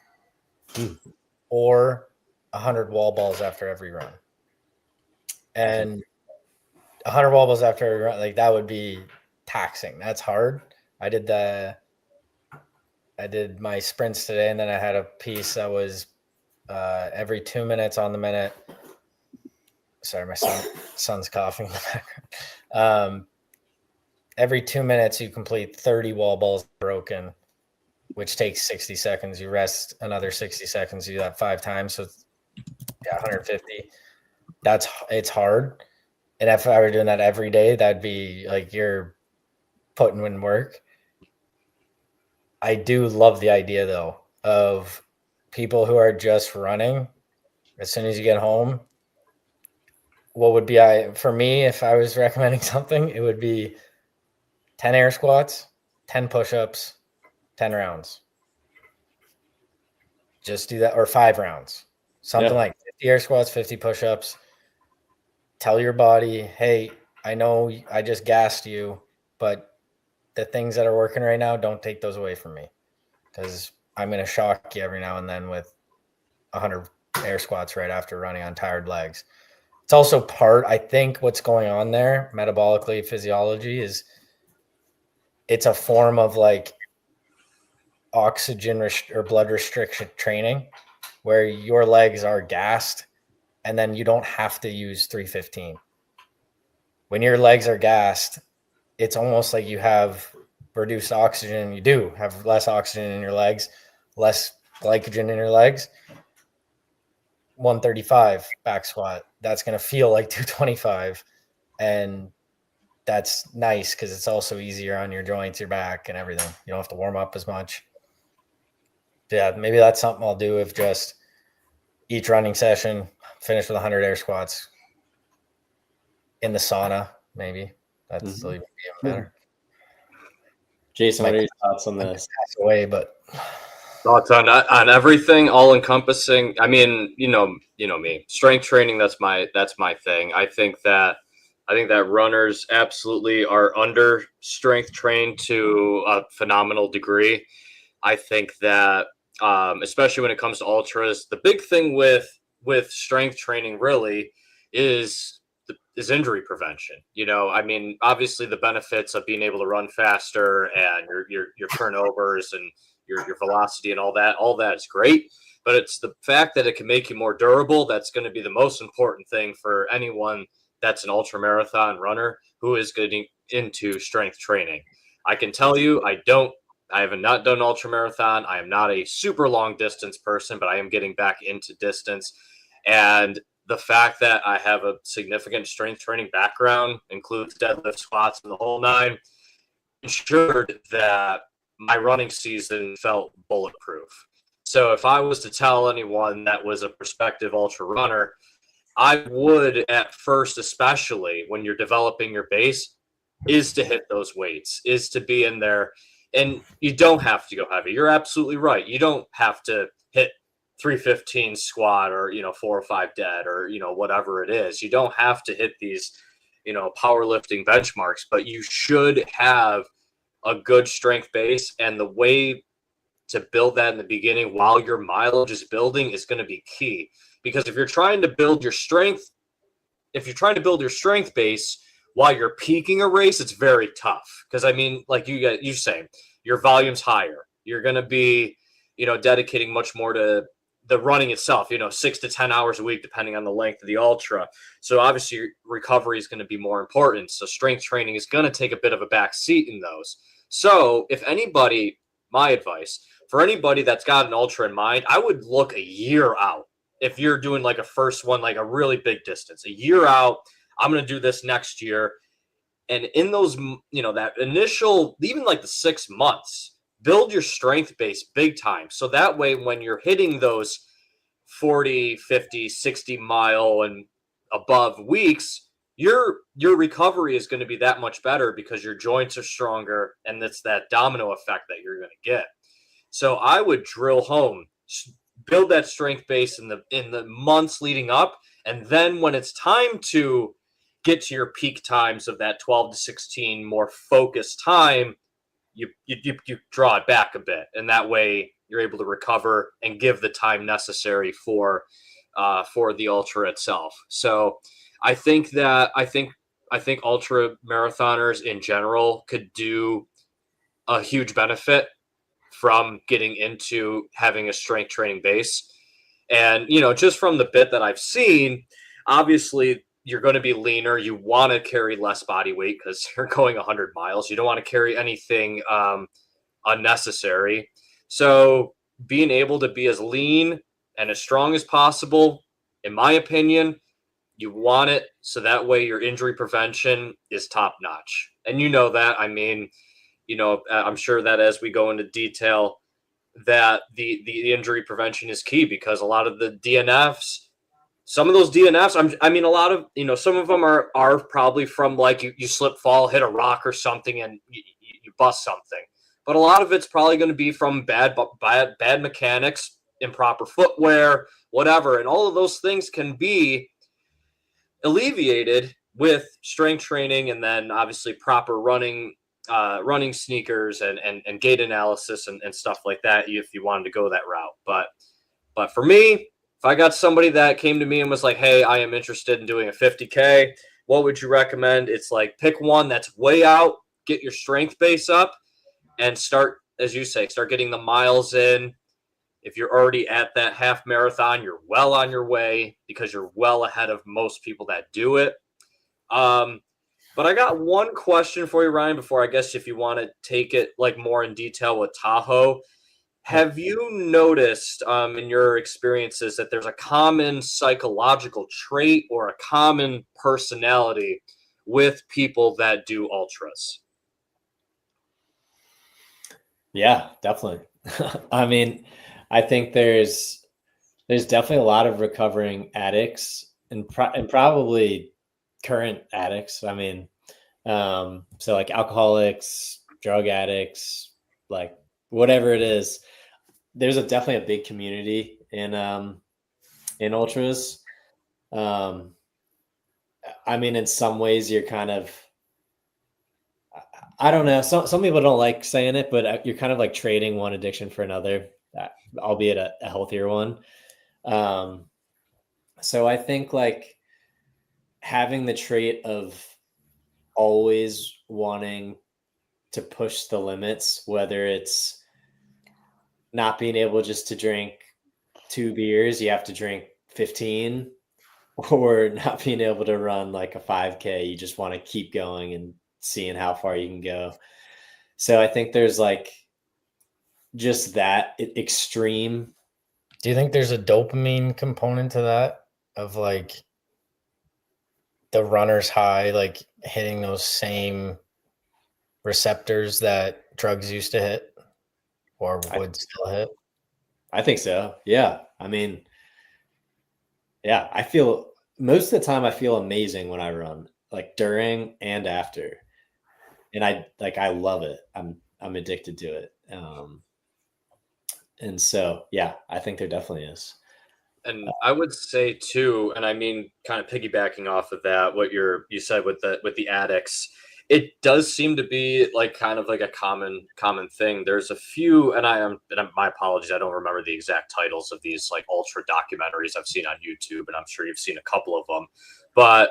Speaker 3: or 100 wall balls after every run. And 100 wall balls after every run, like that would be taxing. That's hard. I did my sprints today, and then I had a piece that was every 2 minutes on the minute. Sorry, my son's coughing in the background. Every 2 minutes, you complete 30 wall balls broken, which takes 60 seconds. You rest another 60 seconds. You do that 5 times. So, 150. It's hard. And if I were doing that every day, that'd be like you're putting in work. I do love the idea, though, of people who are just running. As soon as you get home, what would be for me, if I was recommending something, it would be 10 air squats, 10 push-ups, 10 rounds. Just do that, or 5 rounds. Something like 50 air squats, 50 push-ups. Tell your body, hey, I know I just gassed you, but the things that are working right now, don't take those away from me, because I'm going to shock you every now and then with 100 air squats right after running on tired legs. It's also I think what's going on there, metabolically, physiology, is it's a form of like oxygen or blood restriction training where your legs are gassed and then you don't have to use 315. When your legs are gassed, it's almost like you have reduced oxygen. You do have less oxygen in your legs, less glycogen in your legs. 135 back squat, that's going to feel like 225. And that's nice because it's also easier on your joints, your back, and everything. You don't have to warm up as much. Yeah, maybe that's something I'll do if just each running session, finish with 100 air squats in the sauna, maybe. That's still even better.
Speaker 2: Jason, what are your thoughts on this?
Speaker 3: Pass away, but
Speaker 1: thoughts on everything, all encompassing. I mean, you know me. Strength training, that's my thing. I think that runners absolutely are under strength trained to a phenomenal degree. I think that especially when it comes to ultras. The big thing with strength training really is injury prevention. I mean, obviously the benefits of being able to run faster and your turnovers and your velocity and all that is great. But it's the fact that it can make you more durable that's going to be the most important thing for anyone that's an ultra marathon runner who is getting into strength training. I can tell you, I have not done ultra marathon. I am not a super long distance person, but I am getting back into distance. And the fact that I have a significant strength training background, includes deadlift, squats, and the whole nine, ensured that my running season felt bulletproof. So if I was to tell anyone that was a prospective ultra runner, I would at first, especially when you're developing your base, is to hit those weights, is to be in there. And you don't have to go heavy. You're absolutely right. You don't have to hit 315 squat or, 4 or 5 dead or, whatever it is. You don't have to hit these, powerlifting benchmarks, but you should have a good strength base. And the way to build that in the beginning while your mileage is building is going to be key. Because if you're trying to build your strength base while you're peaking a race, it's very tough. Because I mean, like you say, your volume's higher. You're going to be, dedicating much more to the running itself, 6 to 10 hours a week, depending on the length of the ultra. So obviously recovery is going to be more important. So strength training is going to take a bit of a back seat in those. So if anybody, my advice for anybody that's got an ultra in mind, I would look a year out. If you're doing like a first one, like a really big distance, a year out, I'm going to do this next year. And in those, that initial, even like the 6 months, build your strength base big time. So that way, when you're hitting those 40, 50, 60 mile and above weeks, your recovery is going to be that much better because your joints are stronger. And it's that domino effect that you're going to get. So I would drill home, build that strength base in the months leading up. And then when it's time to get to your peak times of that 12 to 16 more focused time, you draw it back a bit. And that way you're able to recover and give the time necessary for the ultra itself. So I think ultra marathoners in general could do a huge benefit from getting into having a strength training base. And, just from the bit that I've seen, obviously you're going to be leaner. You want to carry less body weight because you're going 100 miles. You don't want to carry anything unnecessary. So being able to be as lean and as strong as possible, in my opinion, you want it. So that way your injury prevention is top notch. And that, I mean, I'm sure that as we go into detail, that the injury prevention is key because a lot of the DNFs, some of those DNFs, a lot of, some of them are probably from like you slip, fall, hit a rock or something and you bust something. But a lot of it's probably going to be from bad mechanics, improper footwear, whatever. And all of those things can be alleviated with strength training and then obviously proper running sneakers and gait analysis and stuff like that if you wanted to go that route. But for me, if I got somebody that came to me and was like, hey, I am interested in doing a 50K, what would you recommend? It's like pick one that's way out, get your strength base up, and start, as you say, start getting the miles in. If you're already at that half marathon, you're well on your way because you're well ahead of most people that do it. But I got one question for you, Ryan, before I guess if you want to take it like more in detail with Tahoe. Have you noticed in your experiences that there's a common psychological trait or a common personality with people that do ultras?
Speaker 2: Yeah, definitely. I mean, I think there's definitely a lot of recovering addicts and probably current addicts. I mean, so like alcoholics, drug addicts, like whatever it is, there's definitely a big community in ultras. I mean, in some ways you're kind of, I don't know. Some people don't like saying it, but you're kind of like trading one addiction for another. albeit a healthier one. So I think like having the trait of always wanting to push the limits, whether it's not being able just to drink 2 beers, you have to drink 15, or not being able to run like a 5K, you just want to keep going and seeing how far you can go. So I think there's like just that extreme.
Speaker 3: Do you think there's a dopamine component to that, of like the runner's high, like hitting those same receptors that drugs used to hit or would still hit?
Speaker 2: I think so. Yeah. I mean, yeah, I feel most of the time I feel amazing when I run, like during and after. And I love it. I'm addicted to it. And so, yeah, I think there definitely is.
Speaker 1: And I would say too, and I mean, kind of piggybacking off of that, what you said with the addicts, it does seem to be like kind of like a common thing. There's a few, and my apologies, I don't remember the exact titles of these like ultra documentaries I've seen on YouTube, and I'm sure you've seen a couple of them. But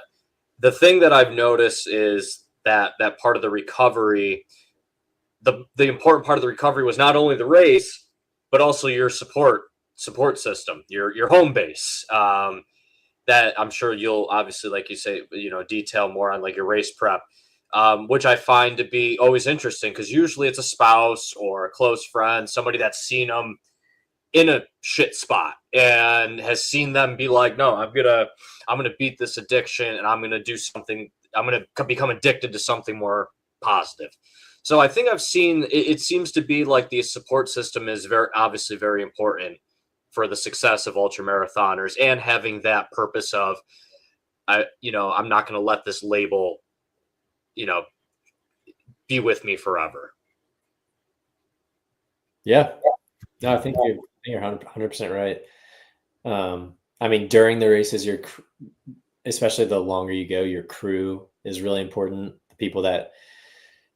Speaker 1: the thing that I've noticed is that part of the recovery, the important part of the recovery was not only the race, but also your support system, your home base. That I'm sure you'll obviously, like you say, detail more on like your race prep, which I find to be always interesting, because usually it's a spouse or a close friend, somebody that's seen them in a shit spot and has seen them be like, no, I'm gonna beat this addiction, and I'm gonna do something. I'm gonna become addicted to something more positive. So I think I've seen it seems to be like the support system is obviously very important for the success of ultramarathoners, and having that purpose of, I'm not going to let this label, be with me forever.
Speaker 2: Yeah. No, I think you're 100% right. I mean, during the races, especially the longer you go, your crew is really important. The people that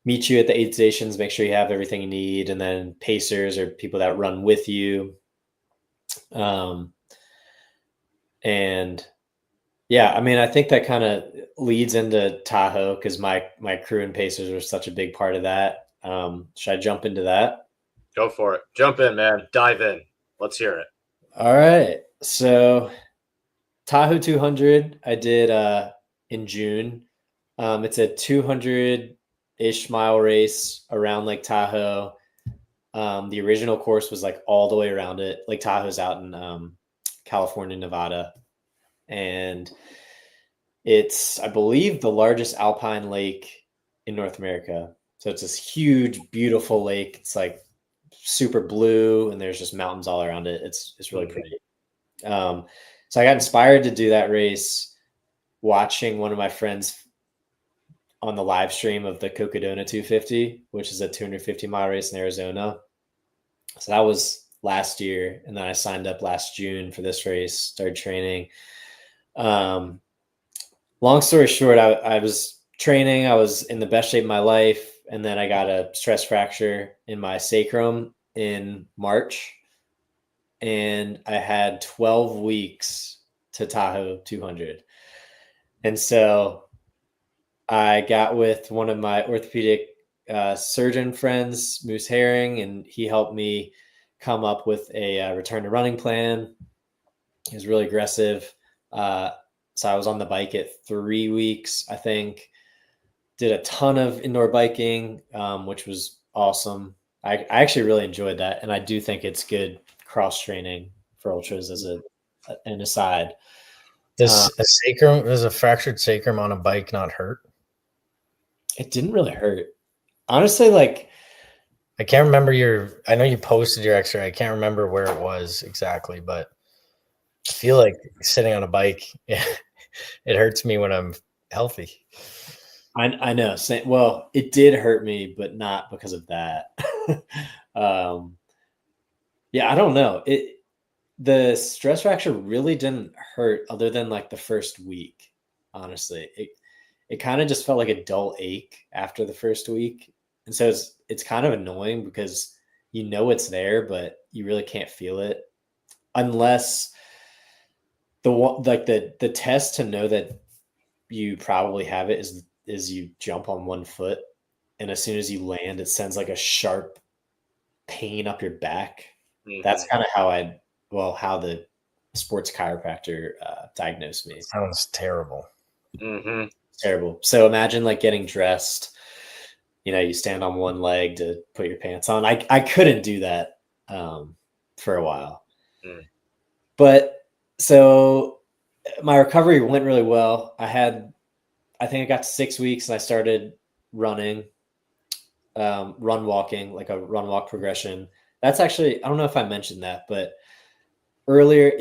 Speaker 2: meet you at the aid stations, make sure you have everything you need. And then pacers are people that run with you. And yeah, I mean, I think that kind of leads into Tahoe, because my crew and pacers were such a big part of that. Should I jump into that?
Speaker 1: Go for it. Jump in, man. Dive in. Let's hear it.
Speaker 2: All right. So Tahoe 200, I did in June. It's a 200-ish mile race around Lake Tahoe. The original course was like all the way around it. Lake Tahoe's out in California, Nevada. And it's, I believe, the largest alpine lake in North America. So it's this huge, beautiful lake. It's like super blue, and there's just mountains all around it. It's really pretty. So I got inspired to do that race watching one of my friends on the live stream of the Cocodona 250, which is a 250-mile race in Arizona. So that was last year. And then I signed up last June for this race, started training. Long story short, I was training. I was in the best shape of my life. And then I got a stress fracture in my sacrum in March. And I had 12 weeks to Tahoe 200. And so I got with one of my orthopedic surgeon friends, Moose Herring, and he helped me come up with a return to running plan. He was really aggressive. So I was on the bike at 3 weeks, I think. Did a ton of indoor biking, which was awesome. I actually really enjoyed that. And I do think it's good cross training for ultras as an aside.
Speaker 3: Does a fractured sacrum on a bike not hurt?
Speaker 2: It didn't really hurt. Honestly, like,
Speaker 3: I can't remember I know you posted your x-ray. I can't remember where it was exactly, but I feel like sitting on a bike, it hurts me when I'm healthy.
Speaker 2: I know. Well, it did hurt me, but not because of that. Yeah, I don't know. The stress fracture really didn't hurt other than like the first week. Honestly, it kind of just felt like a dull ache after the first week, and so it's kind of annoying because you know it's there, but you really can't feel it unless the test to know that you probably have it is you jump on one foot, and as soon as you land, it sends like a sharp pain up your back. That's kind of how the sports chiropractor diagnosed me.
Speaker 3: Sounds terrible.
Speaker 2: Terrible. So imagine like getting dressed, you stand on one leg to put your pants on. I couldn't do that for a while. But so my recovery went really well. I think I got to 6 weeks and I started running, walking, like a run walk progression. That's actually, I don't know if I mentioned that, but earlier,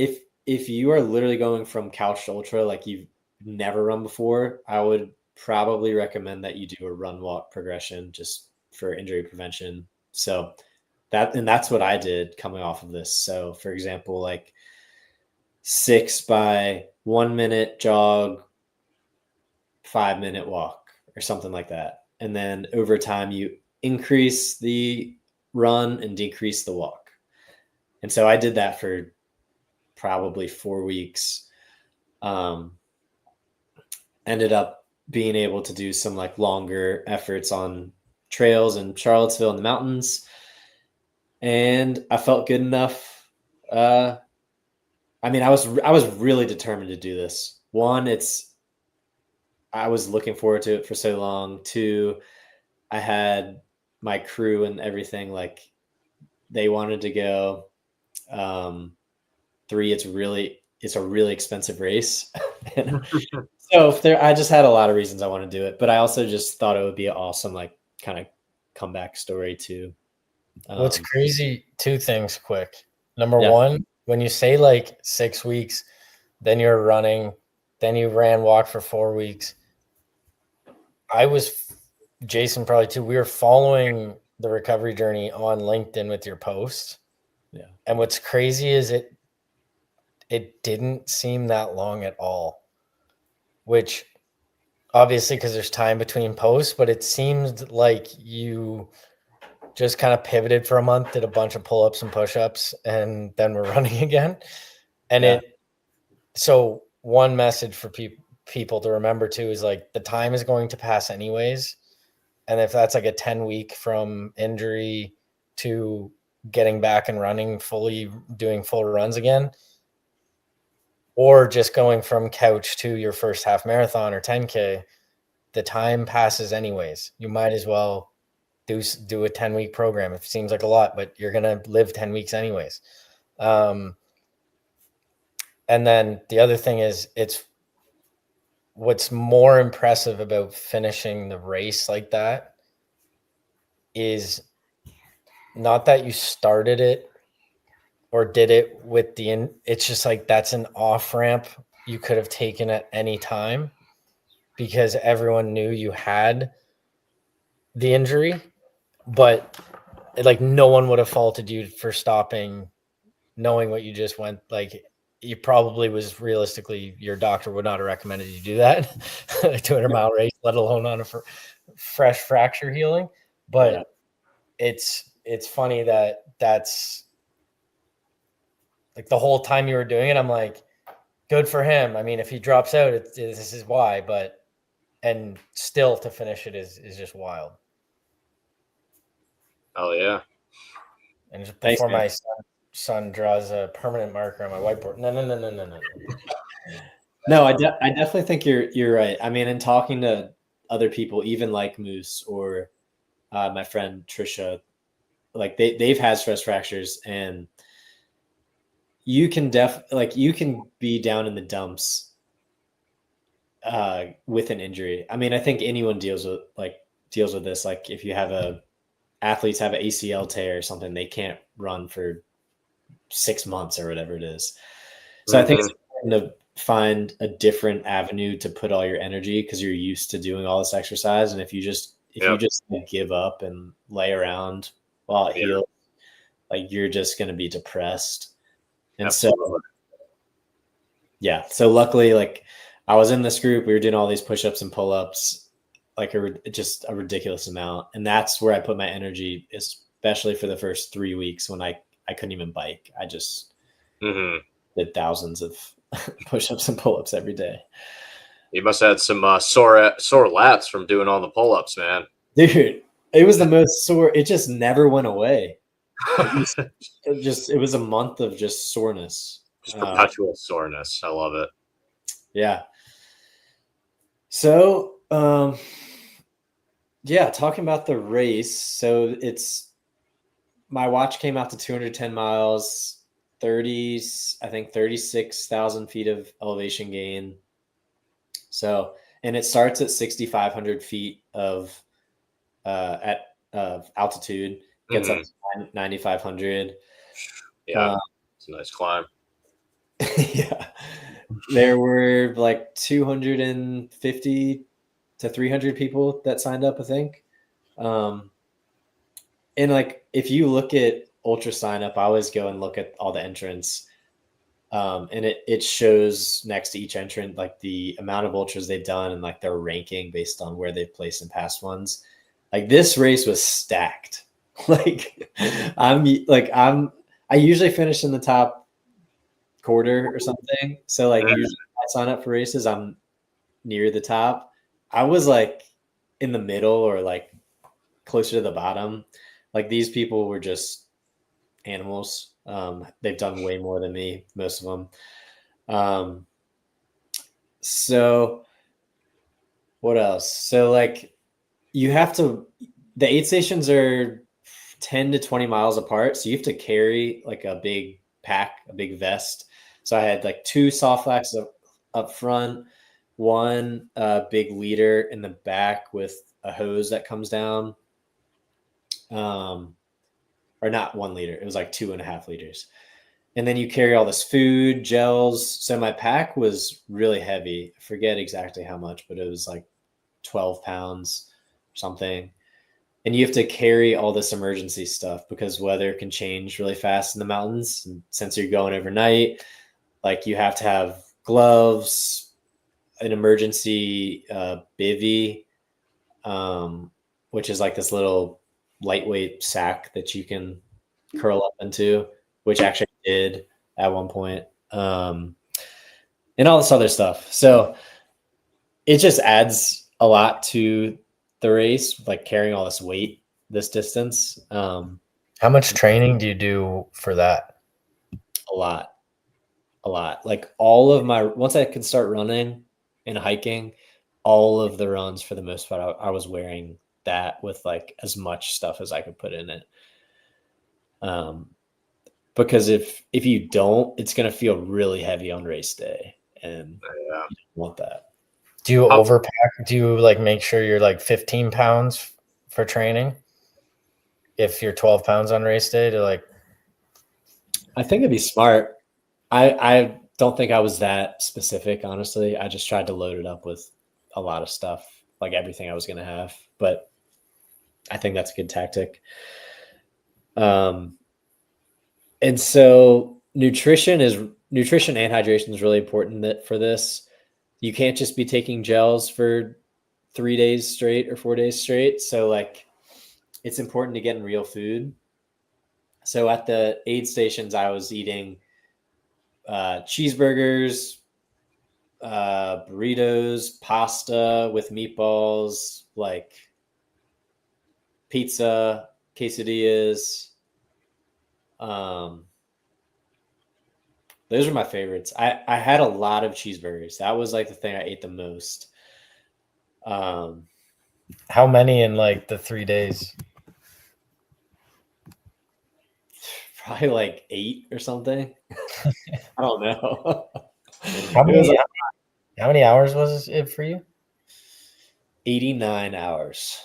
Speaker 2: if you are literally going from couch to ultra, like you've never run before, I would probably recommend that you do a run walk progression just for injury prevention. So that's what I did coming off of this. So for example, like 6 by 1 minute jog, 5 minute walk or something like that. And then over time you increase the run and decrease the walk. And so I did that for probably 4 weeks. Ended up being able to do some like longer efforts on trails in Charlottesville in the mountains. And I felt good enough. I was really determined to do this. One, I was looking forward to it for so long. Two, I had my crew and everything, like they wanted to go. Three, it's a really expensive race. So I just had a lot of reasons I want to do it, but I also just thought it would be an awesome, like kind of comeback story too.
Speaker 3: What's crazy, 2 things quick. Number one, when you say like 6 weeks, then you're running, then you walk for 4 weeks. Jason probably too, we were following the recovery journey on LinkedIn with your posts.
Speaker 2: Yeah.
Speaker 3: And what's crazy is it didn't seem that long at all, which obviously because there's time between posts, but it seemed like you just kind of pivoted for a month, did a bunch of pull-ups and push-ups, and then we're running again. And so one message for people to remember too is like the time is going to pass anyways. And if that's like a 10-week from injury to getting back and running fully, doing full runs again, or just going from couch to your first half marathon or 10K, the time passes anyways. You might as well do a 10-week program. It seems like a lot, but you're going to live 10 weeks anyways. And then the other thing is what's more impressive about finishing the race like that is not that you started it or did it with it's just like that's an off ramp you could have taken at any time because everyone knew you had the injury, but like no one would have faulted you for stopping, knowing what you just went. Like you probably was realistically, your doctor would not have recommended you do that, a 200-mile race, let alone on a fresh fracture healing. But it's funny that's like the whole time you were doing it, I'm like, good for him. I mean, if he drops out, this is why. And still to finish it is just wild.
Speaker 1: Oh yeah.
Speaker 3: And just before my son draws a permanent marker on my whiteboard. No.
Speaker 2: No, I definitely think you're right. I mean, in talking to other people, even like Moose or my friend Trisha, like they've had stress fractures, and you can you can be down in the dumps with an injury. I mean, I think anyone deals with this. Like if you have athletes have an ACL tear or something, they can't run for 6 months or whatever it is. So I think it's important to find a different avenue to put all your energy because you're used to doing all this exercise. And if you just give up and lay around while it heals, like you're just going to be depressed. And so luckily, like I was in this group, we were doing all these push-ups and pull-ups, like just a ridiculous amount. And that's where I put my energy is especially for the first 3 weeks when I couldn't even bike. I just did thousands of push-ups and pull-ups every day.
Speaker 1: You must have had some sore lats from doing all the pull-ups, man.
Speaker 2: Dude, it was the most sore. It just never went away. It was a month of just soreness.
Speaker 1: Just perpetual soreness. I love it.
Speaker 2: Yeah. So, yeah, talking about the race. So my watch came out to 210 miles, 36,000 feet of elevation gain. So, and it starts at 6,500 feet of altitude, gets up to 9,500.
Speaker 1: Yeah, it's a nice climb.
Speaker 2: Yeah, there were like 250 to 300 people that signed up, I think. And like, if you look at ultra sign up, I always go and look at all the entrants. And it shows next to each entrant like the amount of ultras they've done and like their ranking based on where they've placed in past ones. Like, this race was stacked. Like, I usually finish in the top quarter or something. So like, usually I sign up for races, I'm near the top. I was like in the middle or like closer to the bottom. Like, these people were just animals. They've done way more than me, most of them. So what else? So like, the aid stations are 10 to 20 miles apart. So you have to carry like a big pack, a big vest. So I had like 2 soft flags up front, one big leader in the back with a hose that comes down. Or not 1 liter. It was like 2.5 liters. And then you carry all this food, gels. So my pack was really heavy. I forget exactly how much, but it was like 12 pounds or something. And you have to carry all this emergency stuff because weather can change really fast in the mountains. And since you're going overnight, like, you have to have gloves, an emergency bivy, which is like this little lightweight sack that you can curl up into, which actually I did at one point, and all this other stuff. So it just adds a lot to the race, like carrying all this weight, this distance.
Speaker 3: How much training do you do for that?
Speaker 2: A lot. Like, once I could start running and hiking, all of the runs for the most part, I was wearing that with like as much stuff as I could put in it. Because if you don't, it's going to feel really heavy on race day, and you don't want that.
Speaker 3: Do you overpack? Do you like make sure you're like 15 pounds for training if you're 12 pounds on race day to like?
Speaker 2: I think it'd be smart. I don't think I was that specific, honestly. I just tried to load it up with a lot of stuff, like everything I was going to have, but I think that's a good tactic. And so nutrition and hydration is really important for this. You can't just be taking gels for 3 days straight or 4 days straight. So like, it's important to get in real food. So at the aid stations, I was eating cheeseburgers, burritos, pasta with meatballs, like pizza, quesadillas. Those are my favorites. I had a lot of cheeseburgers. That was like the thing I ate the most.
Speaker 3: How many in like the 3 days?
Speaker 2: Probably like 8 or something. I don't know.
Speaker 3: How many hours was it for you?
Speaker 2: 89 hours.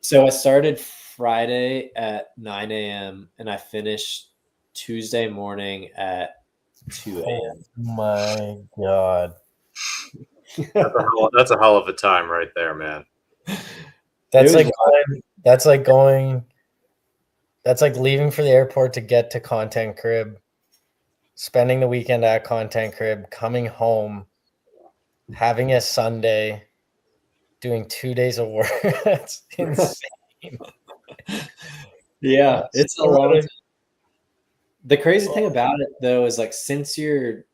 Speaker 2: So I started Friday at 9 a.m. and I finished Tuesday morning at 2 a.m.
Speaker 3: Oh my God.
Speaker 1: That's a hell of a time right there, man.
Speaker 3: That's like leaving for the airport to get to Content Crib, spending the weekend at Content Crib, coming home, having a Sunday, doing 2 days of work. That's insane.
Speaker 2: Yeah, it's a long time. The crazy thing
Speaker 3: Oh.
Speaker 2: about it though is like since you're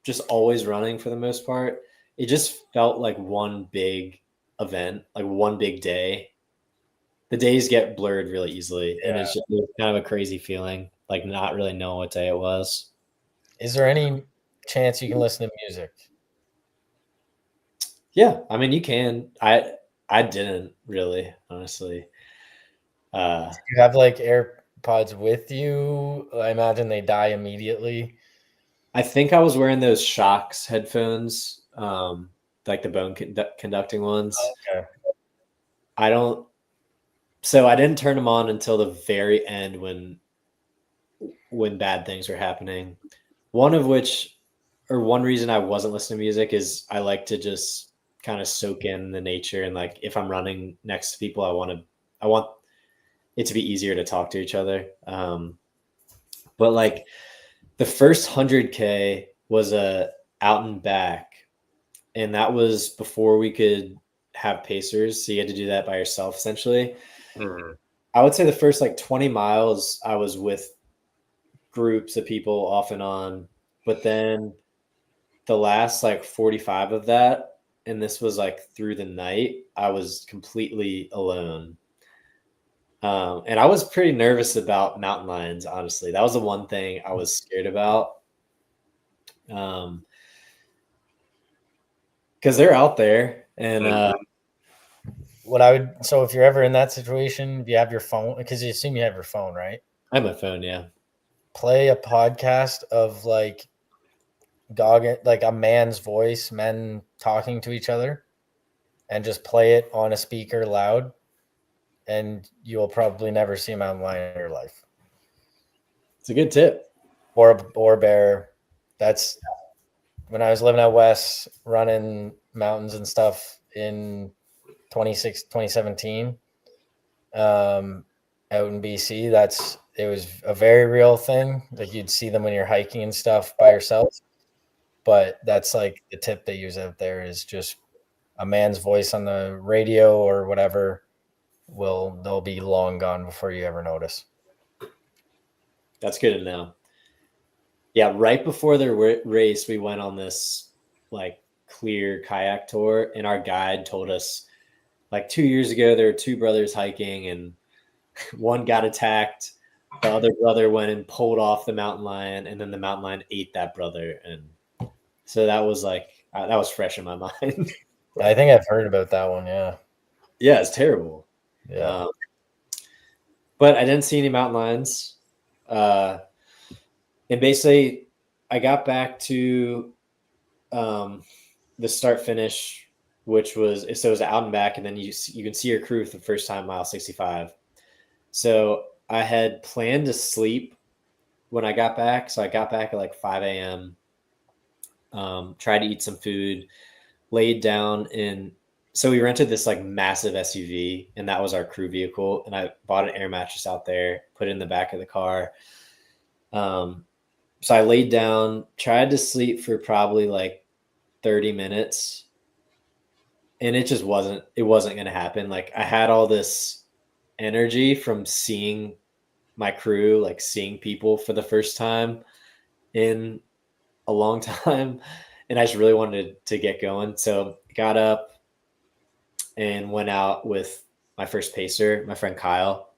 Speaker 2: just always running for the most part, it just felt like one big event, like one big day. The days get blurred really easily, and
Speaker 3: Yeah.
Speaker 2: it's just kind of a crazy feeling, like not really knowing what day it was.
Speaker 3: Is there any chance you can listen to music?
Speaker 2: Yeah, I mean you can. I didn't really, honestly.
Speaker 3: You have like AirPods with you? I imagine they die immediately.
Speaker 2: I think I was wearing those Shocks headphones, like the bone conducting ones.
Speaker 3: Okay.
Speaker 2: I don't. So I didn't turn them on until the very end when bad things were happening. One of which, or one reason I wasn't listening to music is I like to just kind of soak in the nature, and like if I'm running next to people, I want it to be easier to talk to each other. But like the first 100K was a out and back, and that was before we could have pacers, so you had to do that by yourself essentially.
Speaker 1: Mhm.
Speaker 2: I would say the first like 20 miles I was with groups of people off and on, but then the last like 45 of that, and this was like through the night, I was completely alone. And I was pretty nervous about mountain lions, honestly. That was the one thing I was scared about. Because they're out there, and
Speaker 1: Mhm.
Speaker 3: So if you're ever in that situation, if you have your phone, because you assume you have your phone, right?
Speaker 2: I have my phone, yeah.
Speaker 3: Play a podcast of like like a man's voice, men talking to each other, and just play it on a speaker loud, and you'll probably never see a mountain lion in your life.
Speaker 2: It's a good tip.
Speaker 3: Or bear. That's when I was living out west, running mountains and stuff in 2017, out in BC. It was a very real thing. Like you'd see them when you're hiking and stuff by yourself. But that's like the tip they use out there is just a man's voice on the radio or whatever they'll be long gone before you ever notice.
Speaker 2: That's good to know. Yeah, right before the race, we went on this like clear kayak tour, and our guide told us like 2 years ago there were two brothers hiking, and one got attacked. The other brother went and pulled off the mountain lion, and then the mountain lion ate that brother. And so that was like that was fresh in my mind.
Speaker 3: I think I've heard about that one. Yeah.
Speaker 2: Yeah, it's terrible.
Speaker 3: Yeah.
Speaker 2: But I didn't see any mountain lions. And basically, I got back to the start finish, which was so it was out and back, and then you can see your crew for the first time, mile 65. So I had planned to sleep when I got back. So I got back at like 5 a.m. Tried to eat some food, laid down in. So we rented this like massive SUV, and that was our crew vehicle. And I bought an air mattress out there, put it in the back of the car. So I laid down, tried to sleep for probably like 30 minutes, and it wasn't going to happen. Like I had all this energy from seeing my crew, like seeing people for the first time in a long time, and I just really wanted to get going. So got up and went out with my first pacer, my friend Kyle,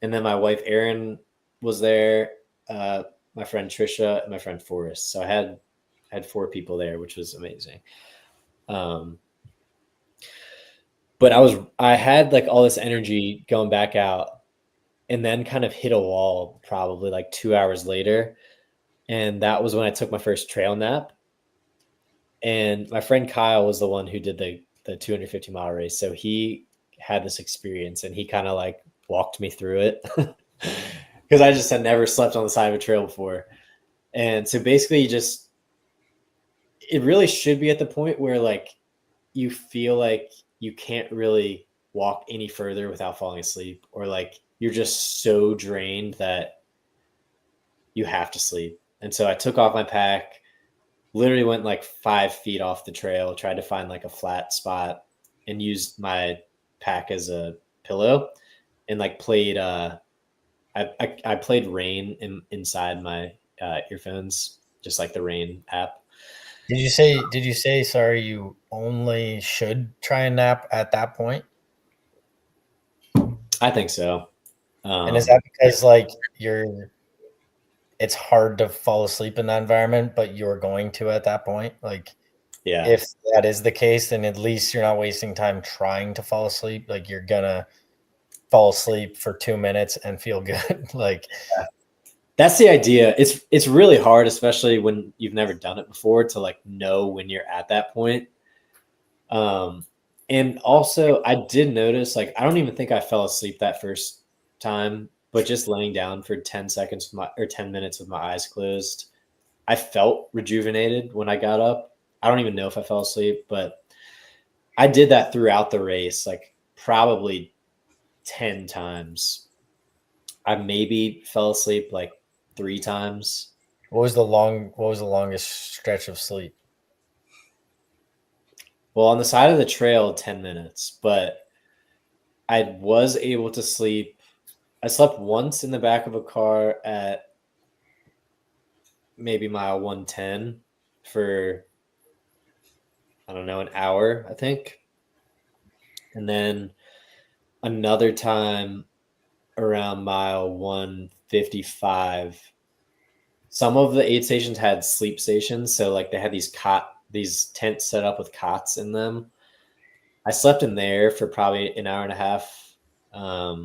Speaker 2: and then my wife Erin was there, my friend Trisha, and my friend Forrest. So I had four people there, which was amazing. But I had like all this energy going back out, and then kind of hit a wall probably like 2 hours later. And that was when I took my first trail nap. And my friend Kyle was the one who did the 250-mile race. So he had this experience, and he kind of like walked me through it because I just had never slept on the side of a trail before. And so basically it really should be at the point where like you feel like you can't really walk any further without falling asleep, or like you're just so drained that you have to sleep. And so I took off my pack, literally went like 5 feet off the trail, tried to find like a flat spot, and used my pack as a pillow. and like played I played Rain inside my earphones, just like the Rain app.
Speaker 3: Did you say sorry you only should try and nap at that point?
Speaker 2: I think so.
Speaker 3: And is that because like it's hard to fall asleep in that environment, but you're going to at that point? Like
Speaker 2: Yeah.
Speaker 3: if that is the case, then at least you're not wasting time trying to fall asleep. Like you're gonna fall asleep for 2 minutes and feel good. Like
Speaker 2: that's the idea. It's really hard, especially when you've never done it before, to like know when you're at that point. And also I did notice, like, I don't even think I fell asleep that first time, but just laying down for 10 seconds or 10 minutes with my eyes closed, I felt rejuvenated when I got up. I don't even know if I fell asleep, but I did that throughout the race, like probably 10 times. I maybe fell asleep like 3 times.
Speaker 3: what was the longest stretch of sleep?
Speaker 2: Well, on the side of the trail, 10 minutes, but I was able to sleep. I slept once in the back of a car at maybe mile 110 for, I don't know, an hour, I think. And then another time around mile 155. Some of the aid stations had sleep stations, so like they had these tents set up with cots in them. I slept in there for probably an hour and a half, but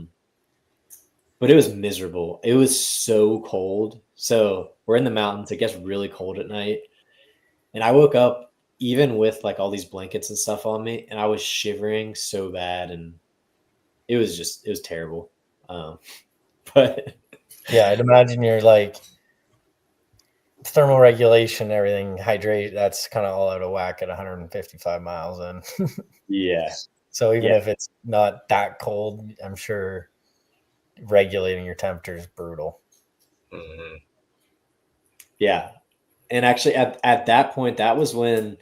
Speaker 2: it was miserable. It was so cold. So we're in the mountains. It gets really cold at night, and I woke up even with like all these blankets and stuff on me, and I was shivering so bad, and it was terrible. But
Speaker 3: Yeah, I'd imagine you're like thermal regulation, everything, hydrate, that's kind of all out of whack at 155 miles in.
Speaker 2: yeah,
Speaker 3: So even
Speaker 2: yeah.
Speaker 3: if it's not that cold, I'm sure regulating your temperature is brutal.
Speaker 1: Mm-hmm.
Speaker 2: Yeah. And actually at that point, that was when,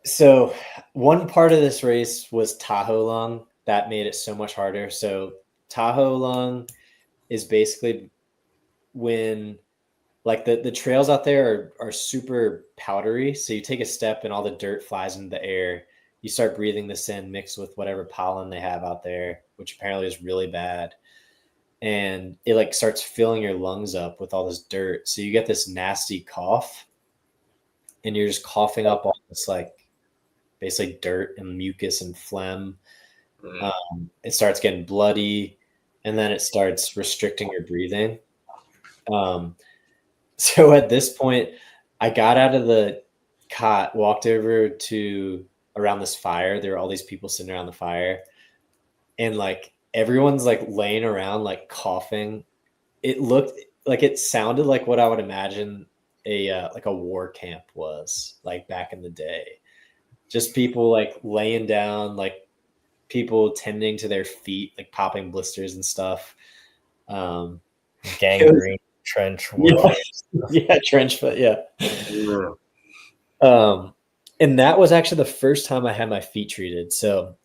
Speaker 2: so one part of this race was Tahoe Long. That made it so much harder. So Tahoe Long is basically when like the trails out there are super powdery. So you take a step and all the dirt flies into the air. You start breathing this in mixed with whatever pollen they have out there, which apparently is really bad. And it like starts filling your lungs up with all this dirt. So you get this nasty cough, and you're just coughing up all this like basically dirt and mucus and phlegm. It starts getting bloody, and then it starts restricting your breathing. So at this point, I got out of the cot, walked over to around this fire. There were all these people sitting around the fire, and like everyone's like laying around, like coughing. It sounded like what I would imagine like a war camp was like back in the day. Just people like laying down, like people tending to their feet, like popping blisters and stuff.
Speaker 3: Gangrene, trench warfare.
Speaker 2: Yeah, trench foot, yeah.
Speaker 1: Yeah.
Speaker 2: And that was actually the first time I had my feet treated. So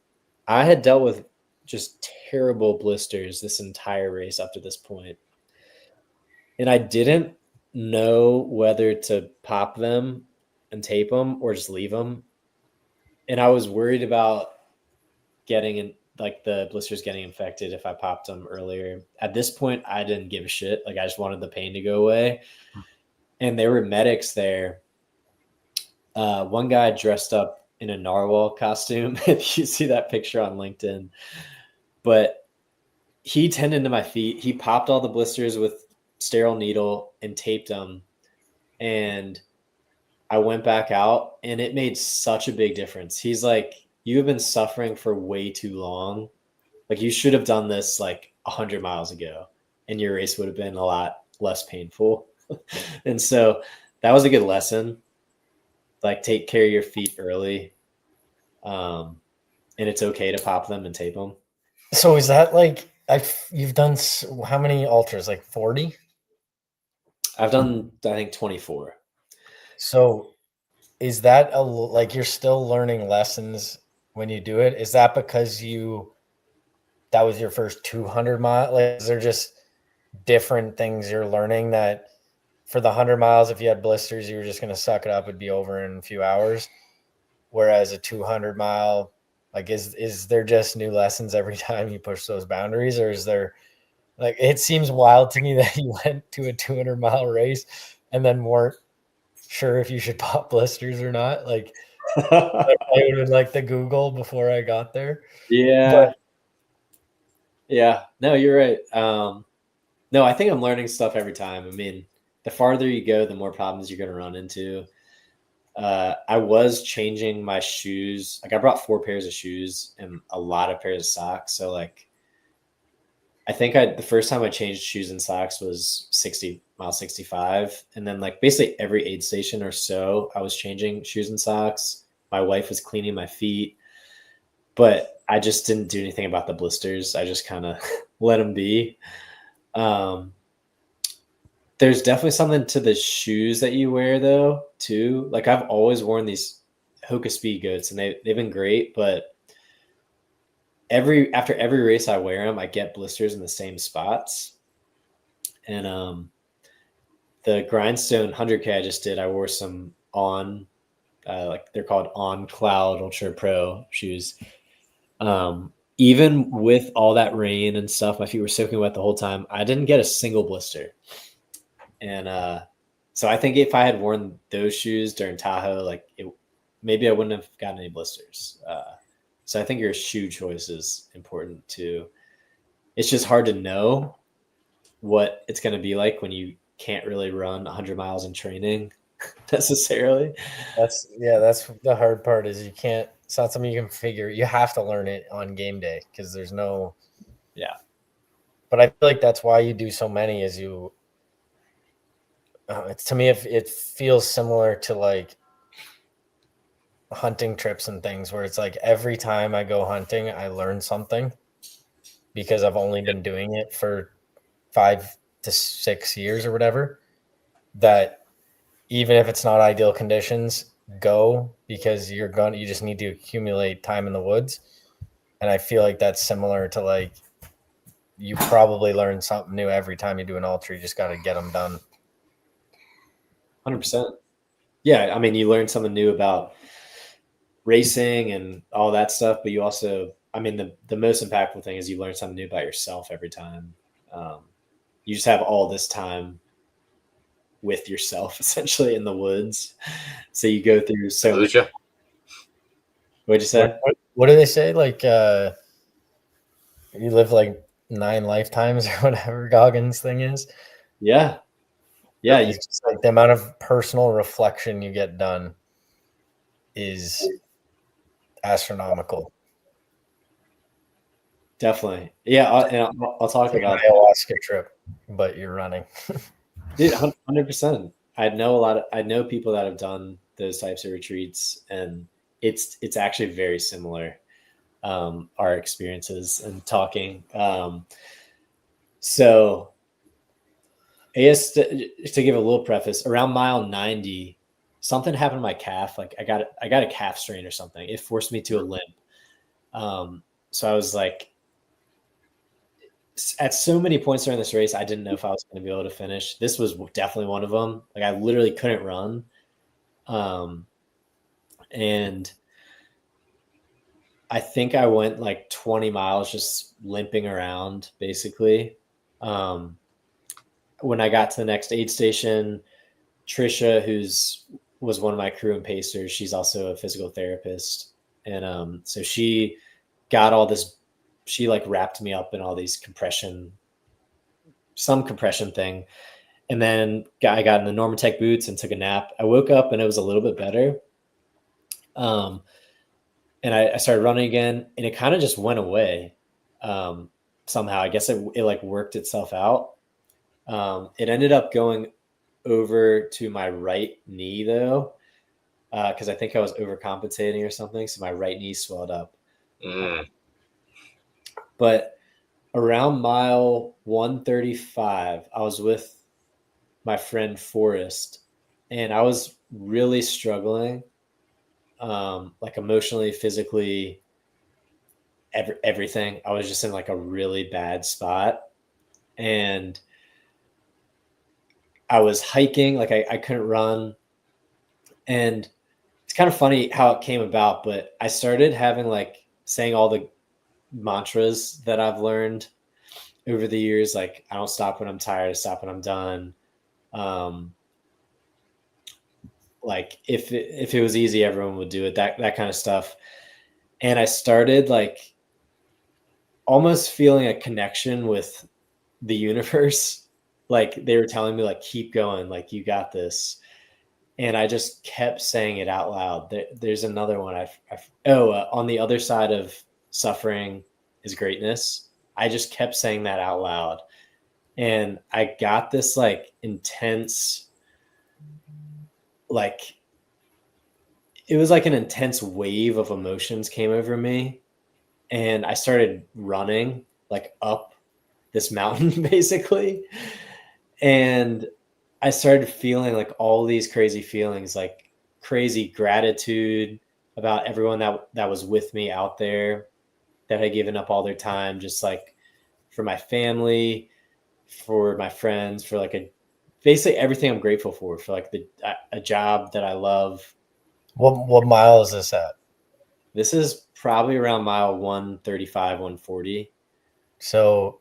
Speaker 2: I had dealt with just terrible blisters this entire race up to this point. And I didn't know whether to pop them and tape them or just leave them. And I was worried about getting in, like the blisters getting infected if I popped them earlier. At this point, I didn't give a shit. Like I just wanted the pain to go away. And there were medics there. One guy dressed up in a narwhal costume. If you see that picture on LinkedIn, but he tended to my feet. He popped all the blisters with sterile needle and taped them. And I went back out, and it made such a big difference. He's like, you have been suffering for way too long. Like you should have done this like 100 miles ago, and your race would have been a lot less painful. And so that was a good lesson. Like take care of your feet early. And it's okay to pop them and tape them.
Speaker 3: So is that like you've done how many ultras? Like 40?
Speaker 2: I've done, I think, 24.
Speaker 3: So is that like you're still learning lessons when you do it? Is that because you that was your first 200 mile? Like, is there just different things you're learning that for the 100 miles, if you had blisters, you were just going to suck it up, it'd be over in a few hours? Whereas a 200 mile, like, is there just new lessons every time you push those boundaries? Or is there, like, it seems wild to me that you went to a 200-mile race and then weren't sure if you should pop blisters or not. Like, I would have like the Google before I got there.
Speaker 2: Yeah.
Speaker 3: But
Speaker 2: Yeah. No, you're right. No, I think I'm learning stuff every time. I mean, the farther you go, the more problems you're going to run into. I was changing my shoes. Like, I brought 4 pairs of shoes and a lot of pairs of socks. So, like, I think the first time I changed shoes and socks was mile 65. And then, like, basically every aid station or so, I was changing shoes and socks. My wife was cleaning my feet, but I just didn't do anything about the blisters. I just kind of let them be. There's definitely something to the shoes that you wear, though, too. Like, I've always worn these Hoka Speed Goats, and they've been great, but after every race I wear them, I get blisters in the same spots. And the Grindstone 100K I just did, I wore some like, they're called On Cloud Ultra Pro shoes. Even with all that rain and stuff, my feet were soaking wet the whole time. I didn't get a single blister. And so I think if I had worn those shoes during Tahoe, like, maybe I wouldn't have gotten any blisters. So I think your shoe choice is important too. It's just hard to know what it's going to be like when you can't really run 100 miles in training necessarily.
Speaker 3: that's the hard part is it's not something you can figure. You have to learn it on game day because there's no.
Speaker 2: Yeah.
Speaker 3: But I feel like that's why you do so many is to me, it feels similar to like hunting trips and things where it's like every time I go hunting, I learn something because I've only been doing it for 5 to 6 years or whatever, that even if it's not ideal conditions, go because you just need to accumulate time in the woods. And I feel like that's similar to like, you probably learn something new every time you do an ultra. You just got to get them done.
Speaker 2: 100%. Yeah. I mean, you learn something new about racing and all that stuff, but you also, I mean, the most impactful thing is you learn something new about yourself every time. You just have all this time with yourself essentially in the woods. So you go through so much. What'd you say?
Speaker 3: What do they say? Like, you live like 9 lifetimes or whatever Goggins thing is.
Speaker 2: Yeah. Yeah.
Speaker 3: It's just like the amount of personal reflection you get done is astronomical.
Speaker 2: Definitely. Yeah. I'll talk about
Speaker 3: an ayahuasca trip, but you're running.
Speaker 2: Dude, 100%. I know people that have done those types of retreats, and it's actually very similar. Our experiences and talking. So I guess to give a little preface, around mile 90, something happened to my calf. Like, I got a calf strain or something. It forced me to a limp. So I was like, at so many points during this race, I didn't know if I was going to be able to finish. This was definitely one of them. Like, I literally couldn't run. And I think I went like 20 miles just limping around, basically. When I got to the next aid station, Trisha, was one of my crew and pacers, she's also a physical therapist. And so she got all this, she like wrapped me up in all these some compression thing. And then I got in the Normatec boots and took a nap. I woke up and it was a little bit better. And I started running again, and it kind of just went away. Somehow, I guess it like worked itself out. It ended up going over to my right knee though, because I think I was overcompensating or something. So my right knee swelled up. But around mile 135, I was with my friend Forrest, and I was really struggling, like emotionally, physically. everything. I was just in like a really bad spot, and I was hiking, like I couldn't run. And it's kind of funny how it came about, but I started having like saying all the mantras that I've learned over the years, like I don't stop when I'm tired, I stop when I'm done. Um, like if it was easy, everyone would do it, that kind of stuff. And I started like almost feeling a connection with the universe. Like they were telling me, like, keep going, like you got this. And I just kept saying it out loud. There's another one. On the other side of suffering is greatness. I just kept saying that out loud. And I got this like intense, like, it was like an intense wave of emotions came over me. And I started running like up this mountain basically. And I started feeling like all these crazy feelings, like crazy gratitude about everyone that was with me out there, that had given up all their time, just like for my family, for my friends, for like basically everything I'm grateful for like a job that I love.
Speaker 3: What mile is this at?
Speaker 2: This is probably around mile 135, 140.
Speaker 3: So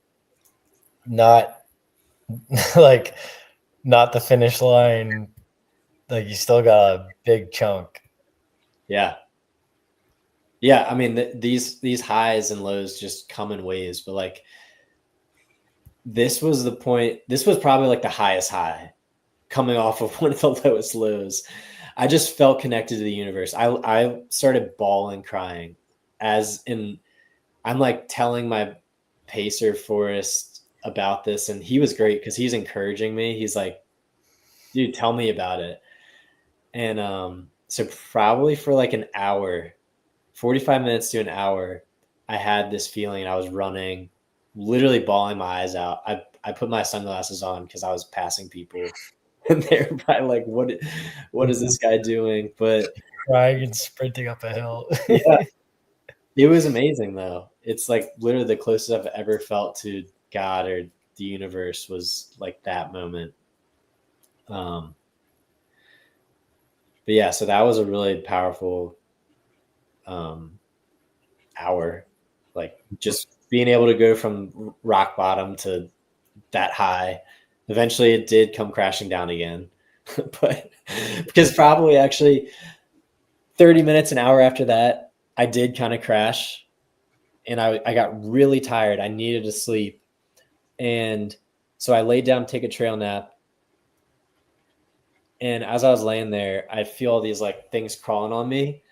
Speaker 3: not like not the finish line. Like you still got a big chunk.
Speaker 2: Yeah. Yeah. I mean, these highs and lows just come in waves, but like this was the point. This was probably like the highest high coming off of one of the lowest lows. I just felt connected to the universe. I started bawling, crying I'm like telling my pacer Forrest about this, and he was great because he's encouraging me. He's like, dude, tell me about it. And so probably for like an hour, 45 minutes to an hour, I had this feeling. I was running, literally bawling my eyes out. I put my sunglasses on because I was passing people, and they were probably like, what is this guy doing? But
Speaker 3: Crying and sprinting up a hill.
Speaker 2: yeah, it was amazing though. It's like literally the closest I've ever felt to God or the universe was like that moment. But yeah, so that was a really powerful hour, like just being able to go from rock bottom to that high. Eventually it did come crashing down again, but because probably actually 30 minutes, an hour after that, I did kind of crash, and I got really tired. I needed to sleep. And so I laid down to take a trail nap. And as I was laying there, I feel all these like things crawling on me.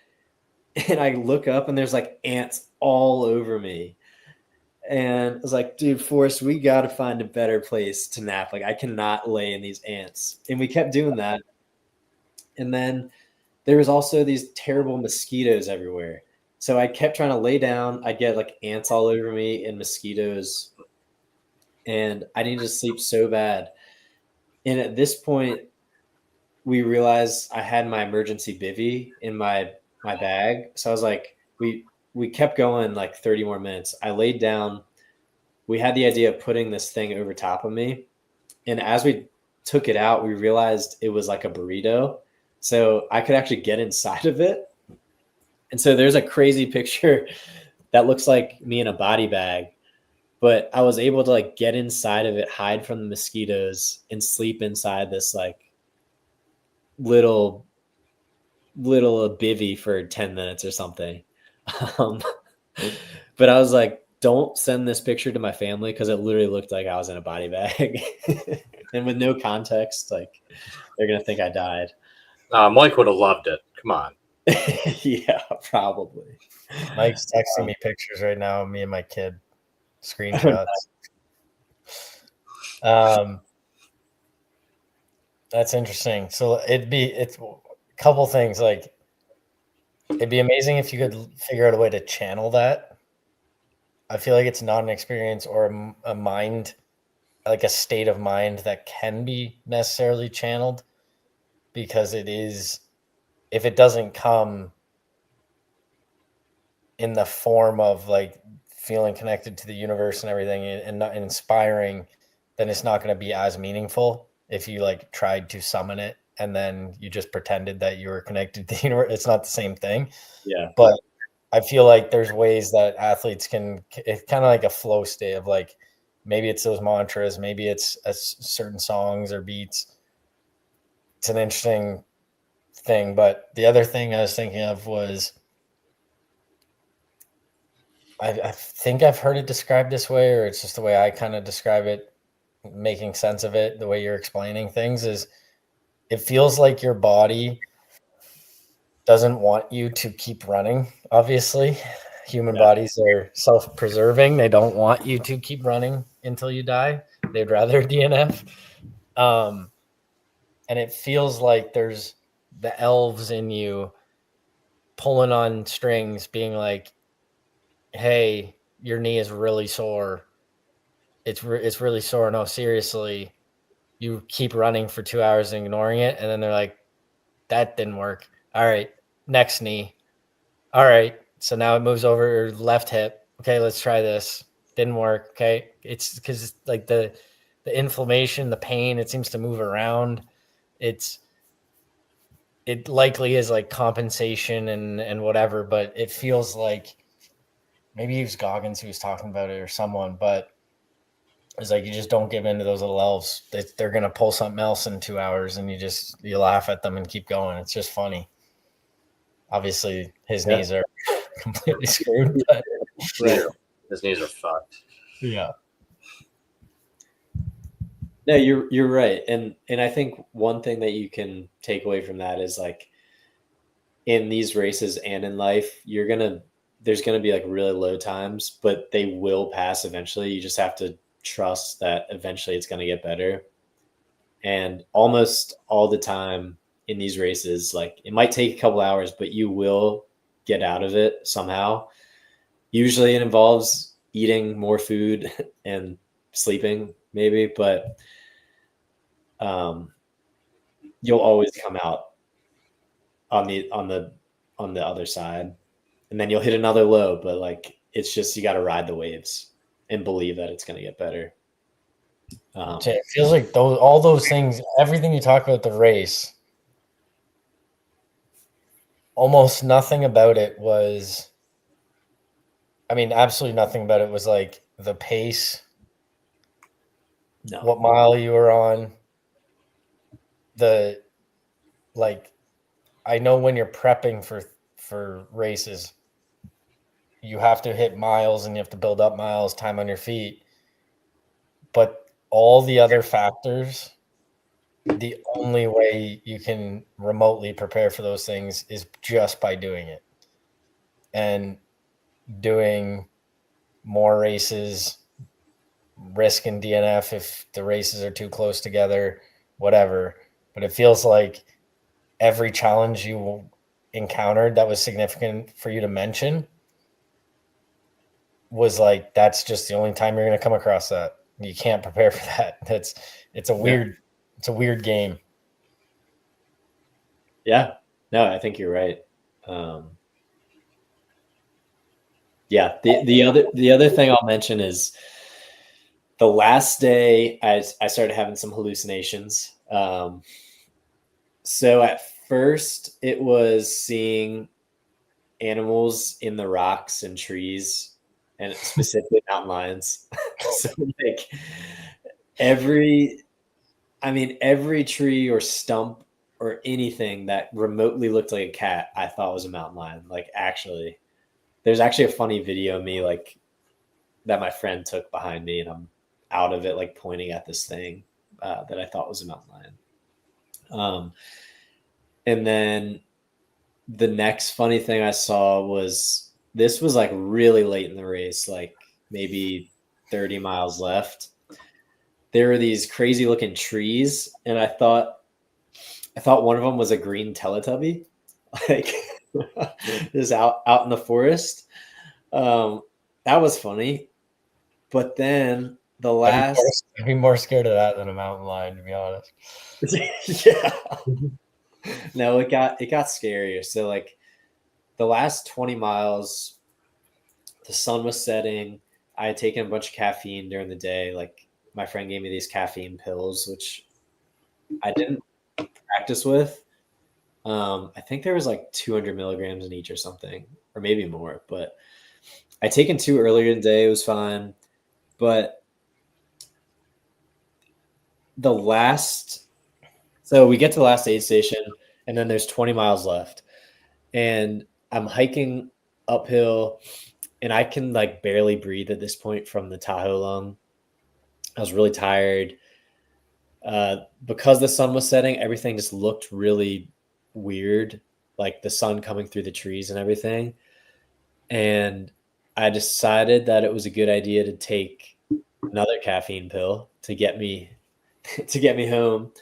Speaker 2: And I look up and there's like ants all over me. And I was like, dude, Forrest, we got to find a better place to nap. Like, I cannot lay in these ants. And we kept doing that. And then there was also these terrible mosquitoes everywhere. So I kept trying to lay down. I'd get like ants all over me and mosquitoes. And I needed to sleep so bad. And at this point, we realized I had my emergency bivy in my bag. So I was like, we kept going like 30 more minutes. I laid down. We had the idea of putting this thing over top of me. And as we took it out, we realized it was like a burrito. So I could actually get inside of it. And so there's a crazy picture that looks like me in a body bag, but I was able to like get inside of it, hide from the mosquitoes, and sleep inside this like little bivy for 10 minutes or something. Um, but I was like, don't send this picture to my family because it literally looked like I was in a body bag. And with no context, like they're going to think I died.
Speaker 1: Mike would have loved it. Come on.
Speaker 2: Yeah, probably.
Speaker 3: Mike's texting me pictures right now of me and my kid. Screenshots. That's interesting. So it's a couple things. Like, it'd be amazing if you could figure out a way to channel that. I feel like it's not an experience or a mind, like a state of mind that can be necessarily channeled, because it is, if it doesn't come, in the form of like feeling connected to the universe and everything and not inspiring, then it's not going to be as meaningful if you like tried to summon it and then you just pretended that you were connected to the universe. It's not the same thing.
Speaker 2: Yeah.
Speaker 3: But I feel like there's ways that athletes can, it's kind of like a flow state of like, maybe it's those mantras, maybe it's certain songs or beats. It's an interesting thing. But the other thing I was thinking of was, I think I've heard it described this way, or it's just the way I kind of describe it, making sense of it, the way you're explaining things is it feels like your body doesn't want you to keep running. Obviously, human bodies are self-preserving. They don't want you to keep running until you die. They'd rather DNF. And it feels like there's the elves in you pulling on strings, being like, hey, your knee is really sore. It's really sore. No, seriously, you keep running for 2 hours and ignoring it. And then they're like, that didn't work. All right, next knee. All right, so now it moves over left hip. Okay, let's try this. Didn't work. Okay, it's because like the inflammation, the pain, it seems to move around. It likely is like compensation and whatever, but it feels like maybe it was Goggins who was talking about it or someone, but it's like you just don't give in to those little elves. They're gonna pull something else in 2 hours, and you laugh at them and keep going. It's just funny. Obviously, his knees are completely screwed. But
Speaker 1: Right. His knees are fucked.
Speaker 3: yeah.
Speaker 2: No, you're right. And I think one thing that you can take away from that is like in these races and in life, there's gonna be like really low times, but they will pass eventually. You just have to trust that eventually it's gonna get better. And almost all the time in these races, like it might take a couple hours, but you will get out of it somehow. Usually it involves eating more food and sleeping maybe, but you'll always come out on the other side, and then you'll hit another low, but like it's just you got to ride the waves and believe that it's going to get better.
Speaker 3: It feels like all those things, everything you talk about the race, almost nothing about it was, I mean, absolutely nothing about it was like the pace, what mile you were on, I know when you're prepping for races, you have to hit miles and you have to build up miles, time on your feet. But all the other factors, the only way you can remotely prepare for those things is just by doing it. And doing more races, risking DNF if the races are too close together, whatever. But it feels like every challenge you encountered that was significant for you to mention was like, that's just the only time you're going to come across that. You can't prepare for that. It's a weird game.
Speaker 2: Yeah, no, I think you're right. Yeah. The other thing I'll mention is the last day I started having some hallucinations. So at first it was seeing animals in the rocks and trees, and specifically mountain lions. So like every tree or stump or anything that remotely looked like a cat, I thought was a mountain lion. Like actually, there's actually a funny video of me like that my friend took behind me, and I'm out of it, like pointing at this thing that I thought was a mountain lion. And then the next funny thing I saw was, this was like really late in the race, like maybe 30 miles left. There were these crazy looking trees, and I thought one of them was a green Teletubby, like just out in the forest. That was funny. But then the last,
Speaker 3: I'd be more scared of that than a mountain lion, to be honest.
Speaker 2: yeah. No, it got scarier. So like the last 20 miles The sun was setting. I had taken a bunch of caffeine during the day. Like my friend gave me these caffeine pills, which I didn't practice with. I think there was like 200 milligrams in each or something, or maybe more. But I taken 2 earlier in the day. It was fine. But so we get to the last aid station, and then there's 20 miles left. And I'm hiking uphill, and I can like barely breathe at this point from the Tahoe lung. I was really tired. Because the sun was setting, everything just looked really weird, like the sun coming through the trees and everything. And I decided that it was a good idea to take another caffeine pill to get me home.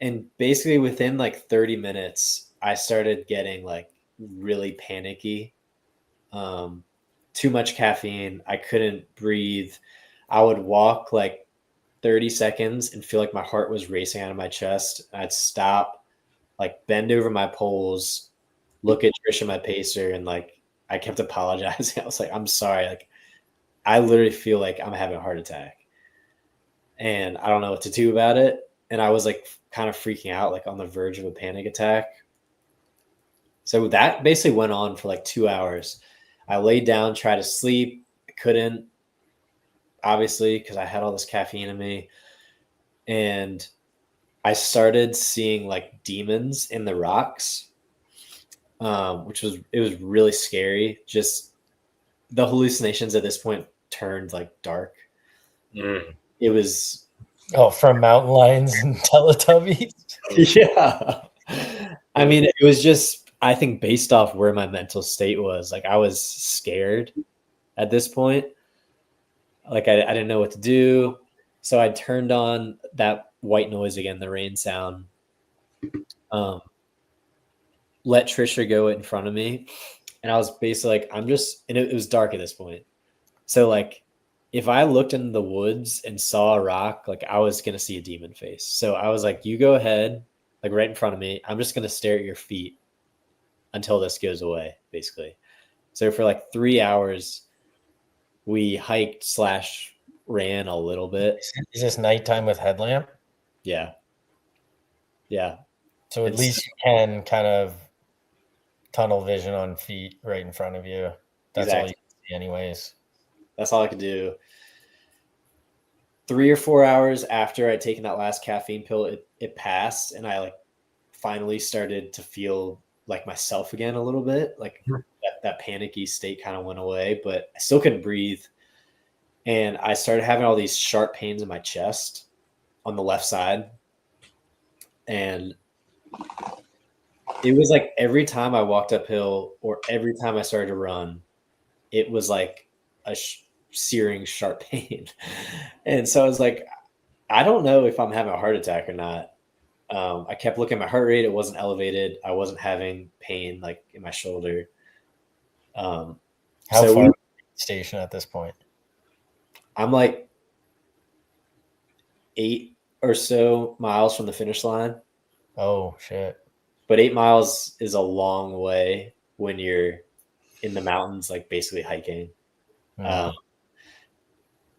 Speaker 2: And basically within like 30 minutes, I started getting like really panicky. Too much caffeine. I couldn't breathe. I would walk like 30 seconds and feel like my heart was racing out of my chest. I'd stop, like bend over my poles, look at Trisha, my pacer, and like I kept apologizing. I was like, I'm sorry. Like I literally feel like I'm having a heart attack. And I don't know what to do about it. And I was like kind of freaking out, like on the verge of a panic attack. So that basically went on for like 2 hours. I laid down, tried to sleep. I couldn't, obviously, because I had all this caffeine in me. And I started seeing like demons in the rocks, it was really scary. Just the hallucinations at this point turned like dark. It was
Speaker 3: from mountain lions and Teletubbies.
Speaker 2: yeah. I mean, it was just, I think based off where my mental state was, like I was scared at this point. Like I didn't know what to do. So I turned on that white noise again, the rain sound. Let Trisha go in front of me. And I was basically like, and it was dark at this point. So like, if I looked in the woods and saw a rock, like I was going to see a demon face. So I was like, you go ahead, like right in front of me. I'm just going to stare at your feet until this goes away, basically. So for like 3 hours, we hiked / ran a little bit.
Speaker 3: Is this nighttime with headlamp?
Speaker 2: Yeah. Yeah.
Speaker 3: So at least you can kind of tunnel vision on feet right in front of you. That's exactly all you can see anyways.
Speaker 2: That's all I could do. 3 or 4 hours after I'd taken that last caffeine pill, it passed, and I like finally started to feel like myself again a little bit. Like that panicky state kind of went away, but I still couldn't breathe. And I started having all these sharp pains in my chest on the left side. And it was like every time I walked uphill or every time I started to run, it was like a searing sharp pain. And so I was like, I don't know if I'm having a heart attack or not. I kept looking at my heart rate. It wasn't elevated. I wasn't having pain like in my shoulder.
Speaker 3: How far from the station at this point?
Speaker 2: I'm like 8 or so miles from the finish line.
Speaker 3: Oh, shit.
Speaker 2: But 8 miles is a long way when you're in the mountains, like basically hiking. And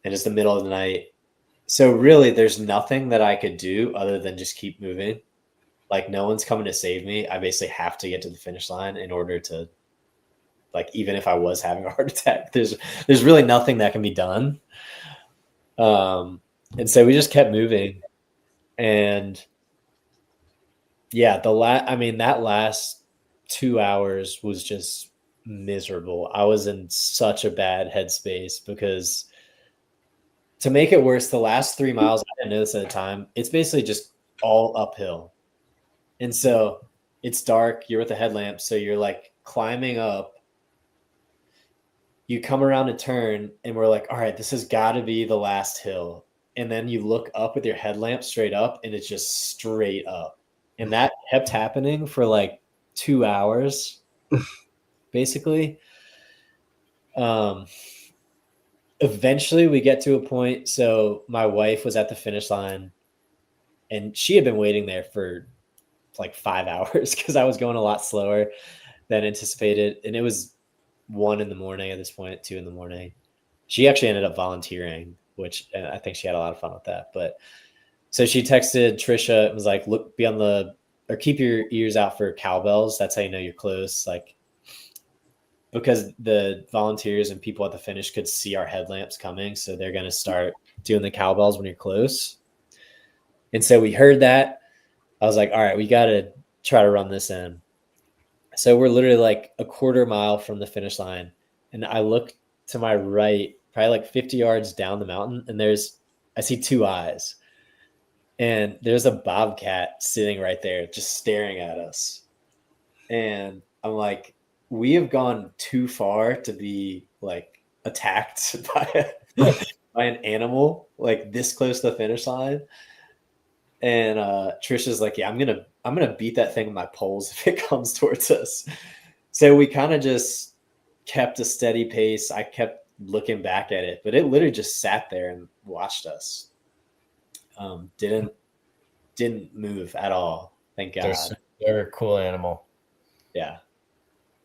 Speaker 2: it's the middle of the night. So really, there's nothing that I could do other than just keep moving. Like no one's coming to save me. I basically have to get to the finish line in order to, like, even if I was having a heart attack, there's really nothing that can be done. And so we just kept moving. And yeah, that last 2 hours was just miserable. I was in such a bad headspace because, to make it worse, the last 3 miles, I didn't know this at the time, it's basically just all uphill. And so it's dark, you're with a headlamp, so you're like climbing up. You come around a turn and we're like, all right, this has got to be the last hill. And then you look up with your headlamp straight up and it's just straight up. And that kept happening for like 2 hours, basically. Eventually we get to a point. So my wife was at the finish line and she had been waiting there for like 5 hours because I was going a lot slower than anticipated. And it was 1 in the morning at this point, 2 in the morning. She actually ended up volunteering, which I think she had a lot of fun with that. But so she texted Trisha and was like, look, or keep your ears out for cowbells. That's how you know you're close. Like, because the volunteers and people at the finish could see our headlamps coming. So they're going to start doing the cowbells when you're close. And so we heard that. I was like, all right, we got to try to run this in. So we're literally like a quarter mile from the finish line. And I look to my right, probably like 50 yards down the mountain. And I see 2 eyes. And there's a bobcat sitting right there, just staring at us. And I'm like, we have gone too far to be like attacked by an animal like this close to the finish line. And Trisha's like, yeah, I'm gonna beat that thing with my poles if it comes towards us. So we kind of just kept a steady pace. I kept looking back at it, but it literally just sat there and watched us. Didn't move at all. Thank God.
Speaker 3: They're a cool animal.
Speaker 2: Yeah.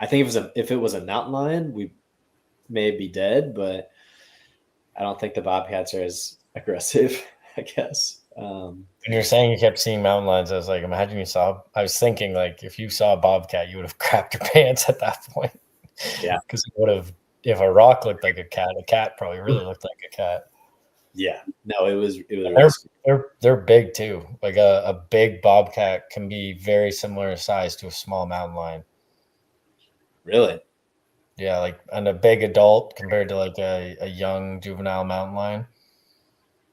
Speaker 2: I think if it was a mountain lion, we may be dead, but I don't think the bobcats are as aggressive, I guess.
Speaker 3: When you're saying you kept seeing mountain lions, I was like, I was thinking like if you saw a bobcat, you would have crapped your pants at that point.
Speaker 2: Yeah.
Speaker 3: Because it would have, if a rock looked like a cat probably really looked like a cat.
Speaker 2: Yeah. No, it was really
Speaker 3: they're big too. Like a big bobcat can be very similar in size to a small mountain lion.
Speaker 2: Really?
Speaker 3: Yeah, like and a big adult compared to like a young juvenile mountain lion.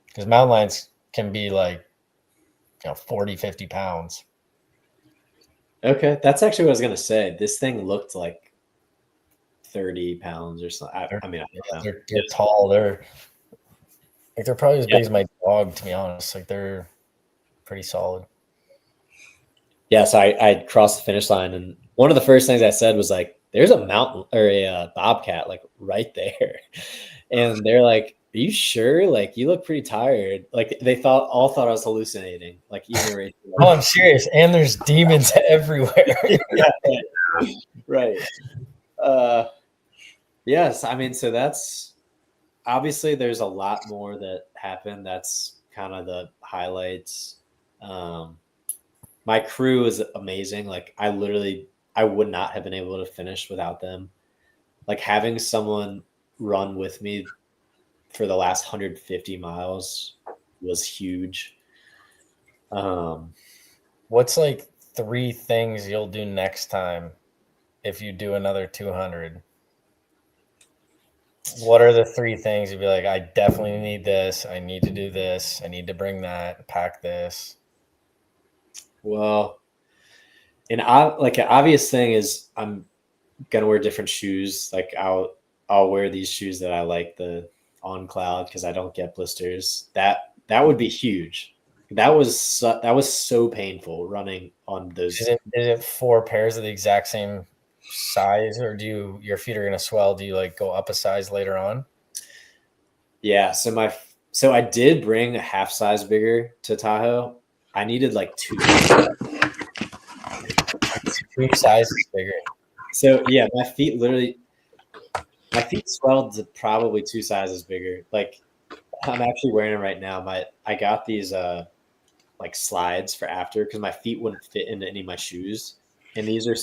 Speaker 3: Because mountain lions can be like 40, 50 pounds.
Speaker 2: Okay. That's actually what I was gonna say. This thing looked like 30 pounds or something. I don't know.
Speaker 3: They're tall. They're probably as big as my dog, to be honest. Like they're pretty solid.
Speaker 2: Yeah, so I crossed the finish line, and one of the first things I said was like, "There's a mountain or a bobcat like right there," and they're like, "Are you sure? Like you look pretty tired." Like they all thought I was hallucinating. Like even right.
Speaker 3: Oh, I'm serious. And there's demons everywhere.
Speaker 2: Yeah, right. Yes, I mean, so that's obviously there's a lot more that happened. That's kind of the highlights. My crew is amazing. Like I would not have been able to finish without them. Like having someone run with me for the last 150 miles was huge.
Speaker 3: What's like 3 things you'll do next time if you do another 200? What are the 3 things you'd be like, I definitely need this. I need to do this. I need to bring that, pack this.
Speaker 2: Well, an obvious thing is I'm gonna wear different shoes. Like I'll wear these shoes that I like, the On Cloud, because I don't get blisters. That would be huge. That was so painful running on those.
Speaker 3: Is it 4 pairs of the exact same size, or your feet are gonna swell? Do you like go up a size later on?
Speaker 2: Yeah. So I did bring a half size bigger to Tahoe. I needed like 2.
Speaker 3: 2 sizes bigger.
Speaker 2: So yeah, my feet swelled to probably 2 sizes bigger. Like I'm actually wearing them right now. I got these like slides for after because my feet wouldn't fit into any of my shoes, and these are 2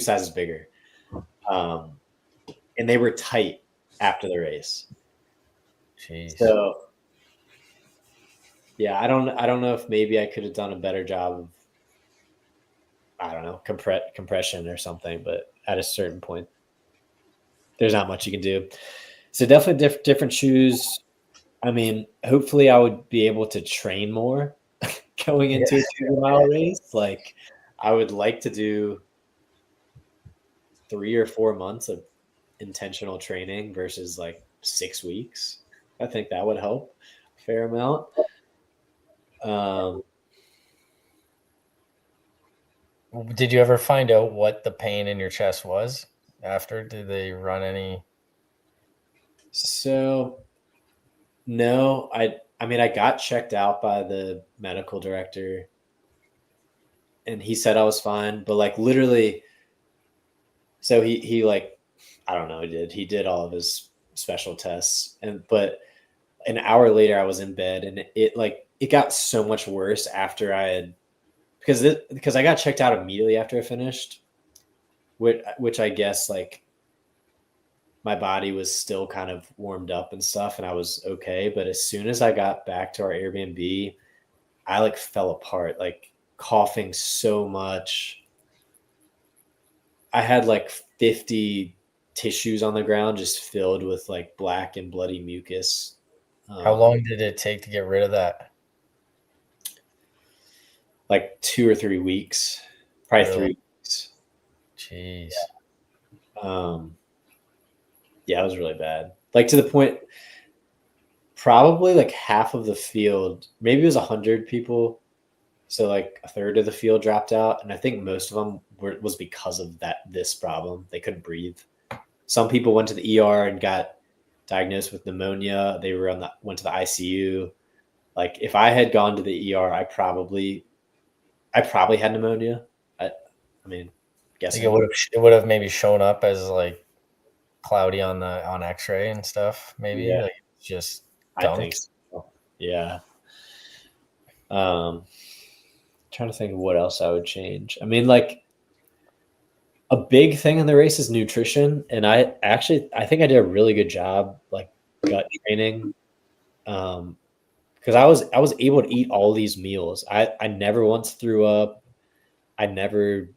Speaker 2: sizes bigger. And they were tight after the race.
Speaker 3: Jeez.
Speaker 2: So yeah, I don't know if maybe I could have done a better job of, I don't know, compression or something, but at a certain point, there's not much you can do. So definitely different shoes. I mean, hopefully I would be able to train more going into a 2-mile race. Like I would like to do 3 or 4 months of intentional training versus like 6 weeks. I think that would help a fair amount.
Speaker 3: Did you ever find out what the pain in your chest was after? Did they run any?
Speaker 2: So no, I mean, I got checked out by the medical director and he said I was fine, but like literally So he like, I don't know, he did all of his special tests, but an hour later I was in bed, and it got so much worse after I had, because I got checked out immediately after I finished, which I guess like my body was still kind of warmed up and stuff, and I was okay. But as soon as I got back to our Airbnb, I like fell apart, like coughing so much. I had like 50 tissues on the ground just filled with like black and bloody mucus.
Speaker 3: How long did it take to get rid of that?
Speaker 2: Like 2 or 3 weeks, probably
Speaker 3: Really?
Speaker 2: 3 weeks.
Speaker 3: Jeez.
Speaker 2: Yeah, it was really bad. Like to the point, probably like half of the field, maybe it was 100 people. So like a third of the field dropped out. And I think most of them was because of this problem. They couldn't breathe. Some people went to the ER and got diagnosed with pneumonia. They went to the ICU. Like if I had gone to the ER, I probably had pneumonia. I mean, guessing
Speaker 3: it would have maybe shown up as like cloudy on X-ray and stuff. Maybe
Speaker 2: Yeah.
Speaker 3: like just
Speaker 2: I think so. Yeah. Trying to think of what else I would change. I mean, like a big thing in the race is nutrition, and I think I did a really good job like gut training. Because I was able to eat all these meals. I never once threw up. I never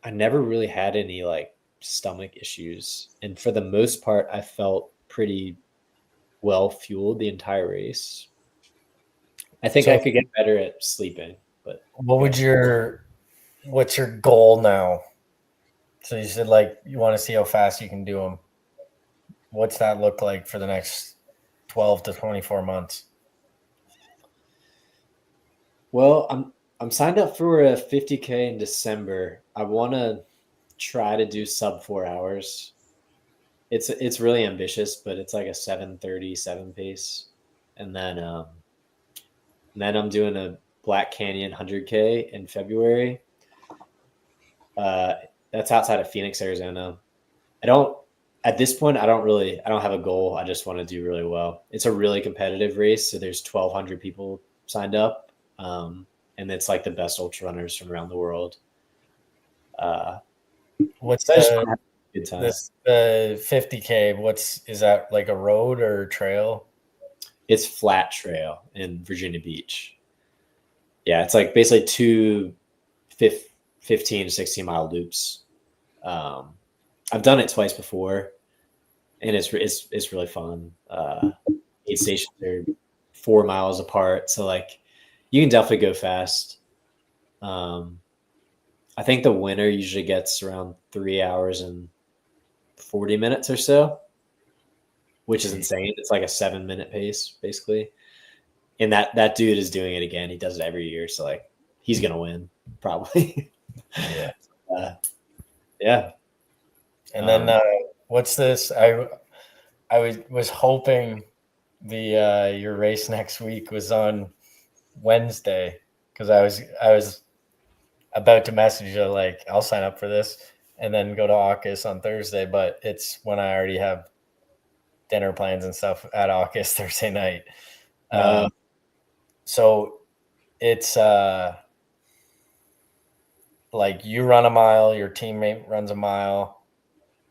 Speaker 2: really had any like stomach issues. And for the most part, I felt pretty well fueled the entire race. I think I could get better at sleeping, but
Speaker 3: what's your goal now? So you said like you want to see how fast you can do them. What's that look like for the next 12 to 24 months?
Speaker 2: Well, I'm signed up for a 50K in December. I want to try to do sub 4 hours. It's really ambitious, but it's like a 7:37 pace. And then I'm doing a Black Canyon 100K in February. That's outside of Phoenix, Arizona. At this point, I don't have a goal. I just want to do really well. It's a really competitive race. So there's 1,200 people signed up. And it's like the best ultra runners from around the world.
Speaker 3: What's
Speaker 2: good time.
Speaker 3: the 50K? Is that like a road or trail?
Speaker 2: It's flat trail in Virginia Beach. Yeah, it's like basically 2 15 to 16 mile loops. I've done it twice before, and it's really fun. 8 stations are 4 miles apart, so like you can definitely go fast. I think the winner usually gets around 3 hours and 40 minutes or so, which is insane. It's like a 7-minute pace, basically. And that dude is doing it again. He does it every year, so like he's gonna win probably.
Speaker 3: Yeah.
Speaker 2: Yeah.
Speaker 3: And then what's this? I was hoping your race next week was on Wednesday, because I was about to message you like I'll sign up for this and then go to AUKUS on Thursday, but it's when I already have dinner plans and stuff at AUKUS Thursday night. So it's like you run a mile, your teammate runs a mile,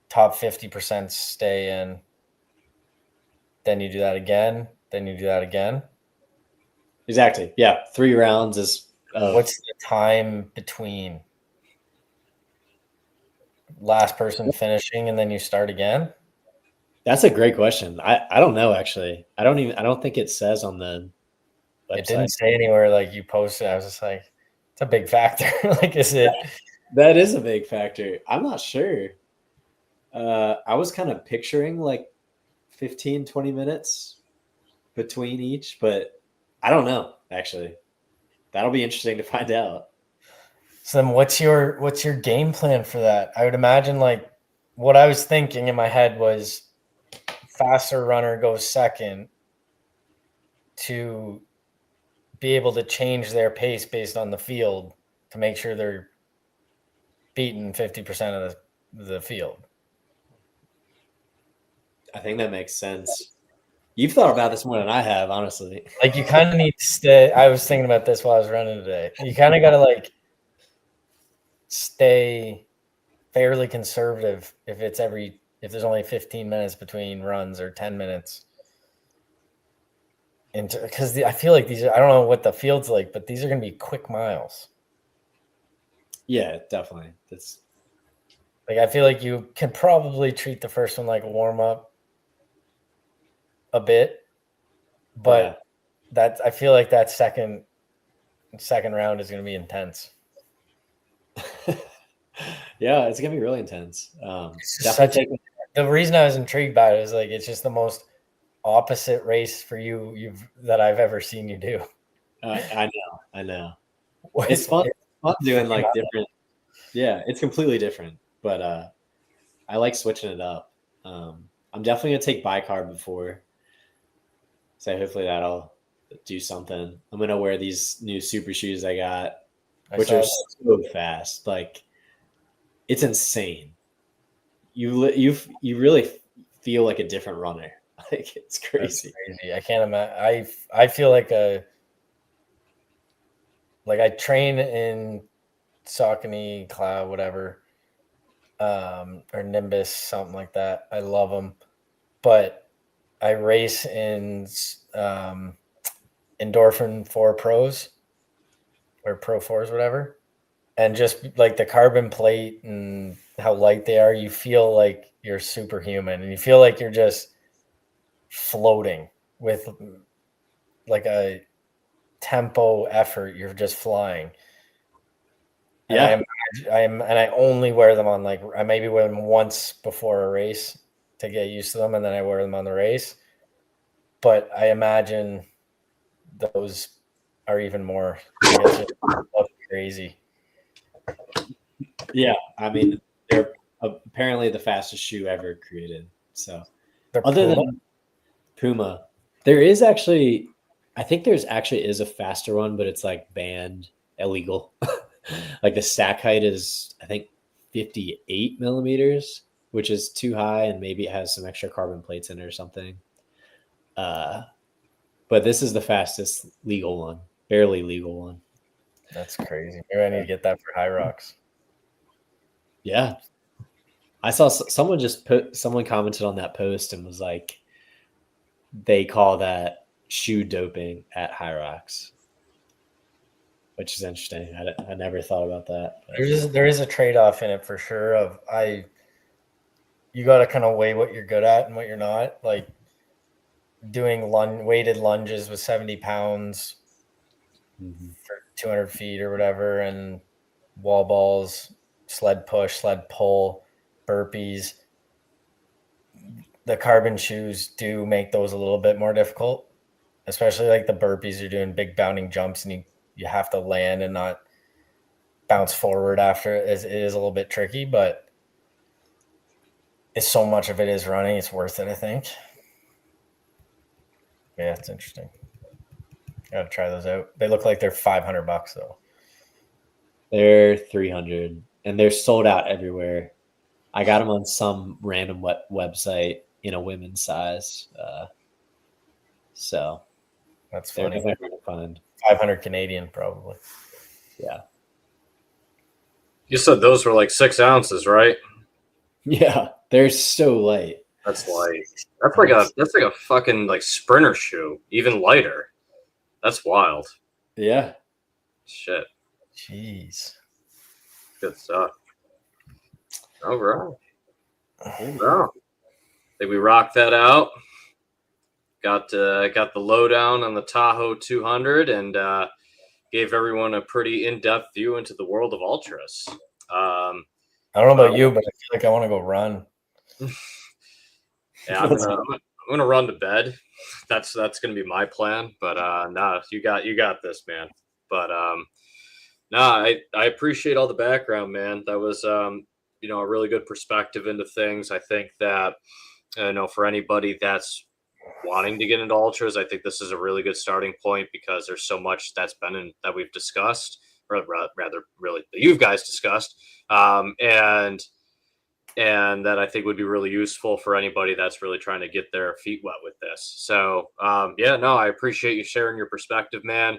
Speaker 3: top 50% stay in. Then you do that again. Then you do that again.
Speaker 2: Exactly. Yeah. 3 rounds is.
Speaker 3: What's the time between last person finishing and then you start again?
Speaker 2: That's a great question. I don't know, actually. I don't think it says on the website.
Speaker 3: It didn't say anywhere like you posted. I was just like, it's a big factor. Like, is it?
Speaker 2: That is a big factor. I'm not sure. I was kind of picturing like 15, 20 minutes between each, but I don't know, actually. That'll be interesting to find out.
Speaker 3: So then what's your game plan for that? I would imagine like what I was thinking in my head was faster runner goes second to be able to change their pace based on the field to make sure they're beating 50% of the the field.
Speaker 2: I think that makes sense. You've thought about this more than I have, honestly.
Speaker 3: Like you kind of need to stay. I was thinking about this while I was running today. You kind of got to like stay fairly conservative if there's only 15 minutes between runs or 10 minutes. Because I feel like I don't know what the field's like, but these are going to be quick miles.
Speaker 2: Yeah, definitely. That's
Speaker 3: like, I feel like you can probably treat the first one like a warm up a bit, but I feel like that second round is going to be intense.
Speaker 2: Yeah, it's gonna be really intense.
Speaker 3: The reason I was intrigued by it is like it's just the most opposite race for that I've ever seen you do.
Speaker 2: I know. It's fun doing like different. Yeah, it's completely different, but I like switching it up. I'm definitely gonna take bicarb before, so hopefully that'll do something. I'm gonna wear these new super shoes I got, which are so fast. Like, it's insane. You really feel like a different runner. Like, it's crazy.
Speaker 3: I can't imagine. I feel like I train in Saucony, Cloud, whatever, or Nimbus, something like that. I love them, but I race in Endorphin 4 Pros or Pro 4s, whatever. And just like the carbon plate and how light they are, you feel like you're superhuman and you feel like you're just floating with like a tempo effort. You're just flying.
Speaker 2: Yeah.
Speaker 3: And I only wear them on I maybe wear them once before a race to get used to them, and then I wear them on the race. But I imagine those are even more crazy.
Speaker 2: Yeah, I mean, they're apparently the fastest shoe ever created. So,
Speaker 3: Other
Speaker 2: than Puma, there is actually, I think there's actually is a faster one, but it's like banned, illegal. Like the stack height is, I think, 58 millimeters, which is too high, and maybe it has some extra carbon plates in it or something. But this is the fastest legal one, barely legal one.
Speaker 3: That's crazy. Maybe I need to get that for High Rocks.
Speaker 2: Yeah. I saw someone commented on that post and was like, they call that shoe doping at High Rocks, which is interesting. I never thought about that.
Speaker 3: There is a trade-off in it for sure. You got to kind of weigh what you're good at and what you're not. Like doing weighted lunges with 70 pounds for 200 feet or whatever, and wall balls, sled push, sled pull, burpees. The carbon shoes do make those a little bit more difficult, especially like the burpees. You're doing big bounding jumps and you have to land and not bounce forward after. It is a little bit tricky, but it's so much of it is running. It's worth it, I think. Yeah, it's interesting. Gotta try those out. They look like they're $500 though.
Speaker 2: They're 300 and they're sold out everywhere. I got them on some random website in a women's size. So
Speaker 3: that's funny.
Speaker 2: They're definitely hard to find.
Speaker 3: 500 Canadian, probably.
Speaker 2: Yeah.
Speaker 1: You said those were like 6 ounces, right?
Speaker 2: Yeah, they're so light.
Speaker 1: That's light. That's like a fucking like sprinter shoe, even lighter. That's wild.
Speaker 2: Yeah.
Speaker 1: Shit.
Speaker 3: Jeez.
Speaker 1: Good stuff. All right. Well, I think we rocked that out. Got the lowdown on the Tahoe 200 and gave everyone a pretty in-depth view into the world of ultras.
Speaker 3: I don't know about you, but I feel like I want to go run.
Speaker 1: Yeah, I'm gonna run to bed. That's gonna be my plan. But nah, you got this, man. But nah, I appreciate all the background, man. That was a really good perspective into things. I think that for anybody that's wanting to get into ultras, I think this is a really good starting point because there's so much that's been that we've discussed, or rather, really that you guys discussed, and and that I think would be really useful for anybody that's really trying to get their feet wet with this. So, yeah, no, I appreciate you sharing your perspective, man.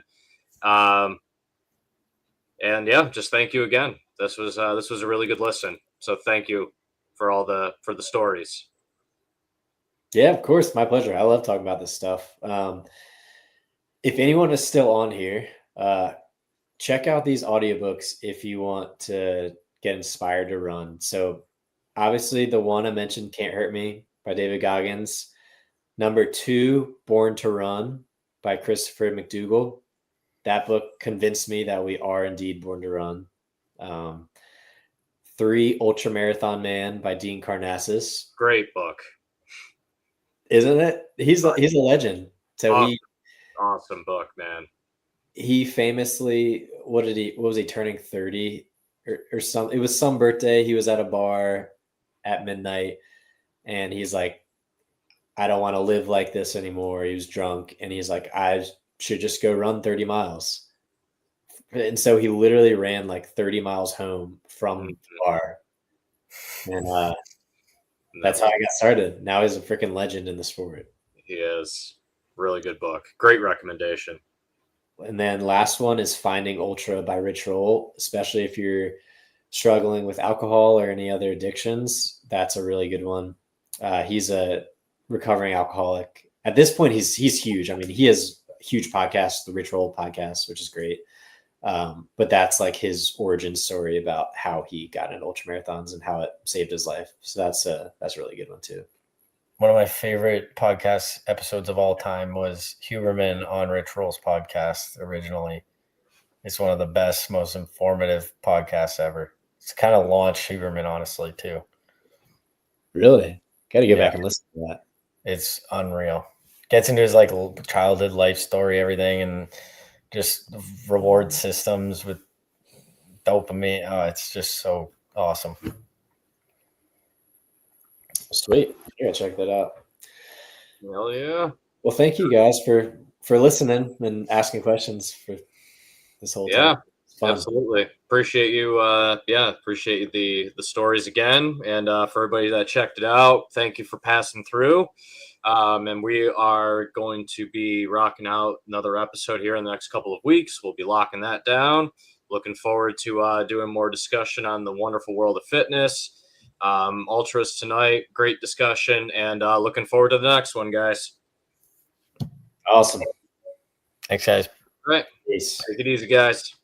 Speaker 1: And yeah, just thank you again. This was a really good listen. So thank you for for the stories.
Speaker 2: Yeah, of course, my pleasure. I love talking about this stuff. If anyone is still on here, check out these audiobooks if you want to get inspired to run. So obviously the one I mentioned, Can't Hurt Me by David Goggins. Number 2, Born to Run by Christopher McDougall. That book convinced me that we are indeed born to run. 3, Ultramarathon Man by Dean Karnassus.
Speaker 1: Great book.
Speaker 2: Isn't it? He's a legend. So
Speaker 1: awesome book, man.
Speaker 2: He famously, what was he turning 30 or some, it was some birthday. He was at a bar at midnight and he's like, I don't want to live like this anymore. He was drunk and he's like, I should just go run 30 miles. And so he literally ran like 30 miles home from the bar. And that's how I got started. Now he's a freaking legend in the sport.
Speaker 1: He is. Really good book. Great recommendation.
Speaker 2: And then last one is Finding Ultra by Rich Roll, especially if you're struggling with alcohol or any other addictions. That's a really good one. He's a recovering alcoholic. At this point, he's huge. I mean, he has a huge podcast, the Rich Roll podcast, which is great. But that's like his origin story about how he got into ultramarathons and how it saved his life. So that's a really good one too.
Speaker 3: One of my favorite podcast episodes of all time was Huberman on Rich Roll's podcast originally. It's one of the best, most informative podcasts ever. It's kind of launched Huberman, honestly, too.
Speaker 2: Really? Got to go back and listen to that.
Speaker 3: It's unreal. Gets into his like childhood life story, everything, and just reward systems with dopamine. Oh, it's just so awesome.
Speaker 2: Sweet. I gotta check that out.
Speaker 1: Hell yeah.
Speaker 2: Well, thank you guys for listening and asking questions for this whole time.
Speaker 1: Absolutely. Appreciate you. Appreciate the stories again. And for everybody that checked it out, thank you for passing through. And we are going to be rocking out another episode here in the next couple of weeks. We'll be locking that down. Looking forward to doing more discussion on the wonderful world of fitness. Ultras tonight, great discussion, and looking forward to the next one, guys.
Speaker 2: Awesome.
Speaker 3: Thanks, guys.
Speaker 1: All right.
Speaker 2: Peace.
Speaker 1: Take it easy, guys.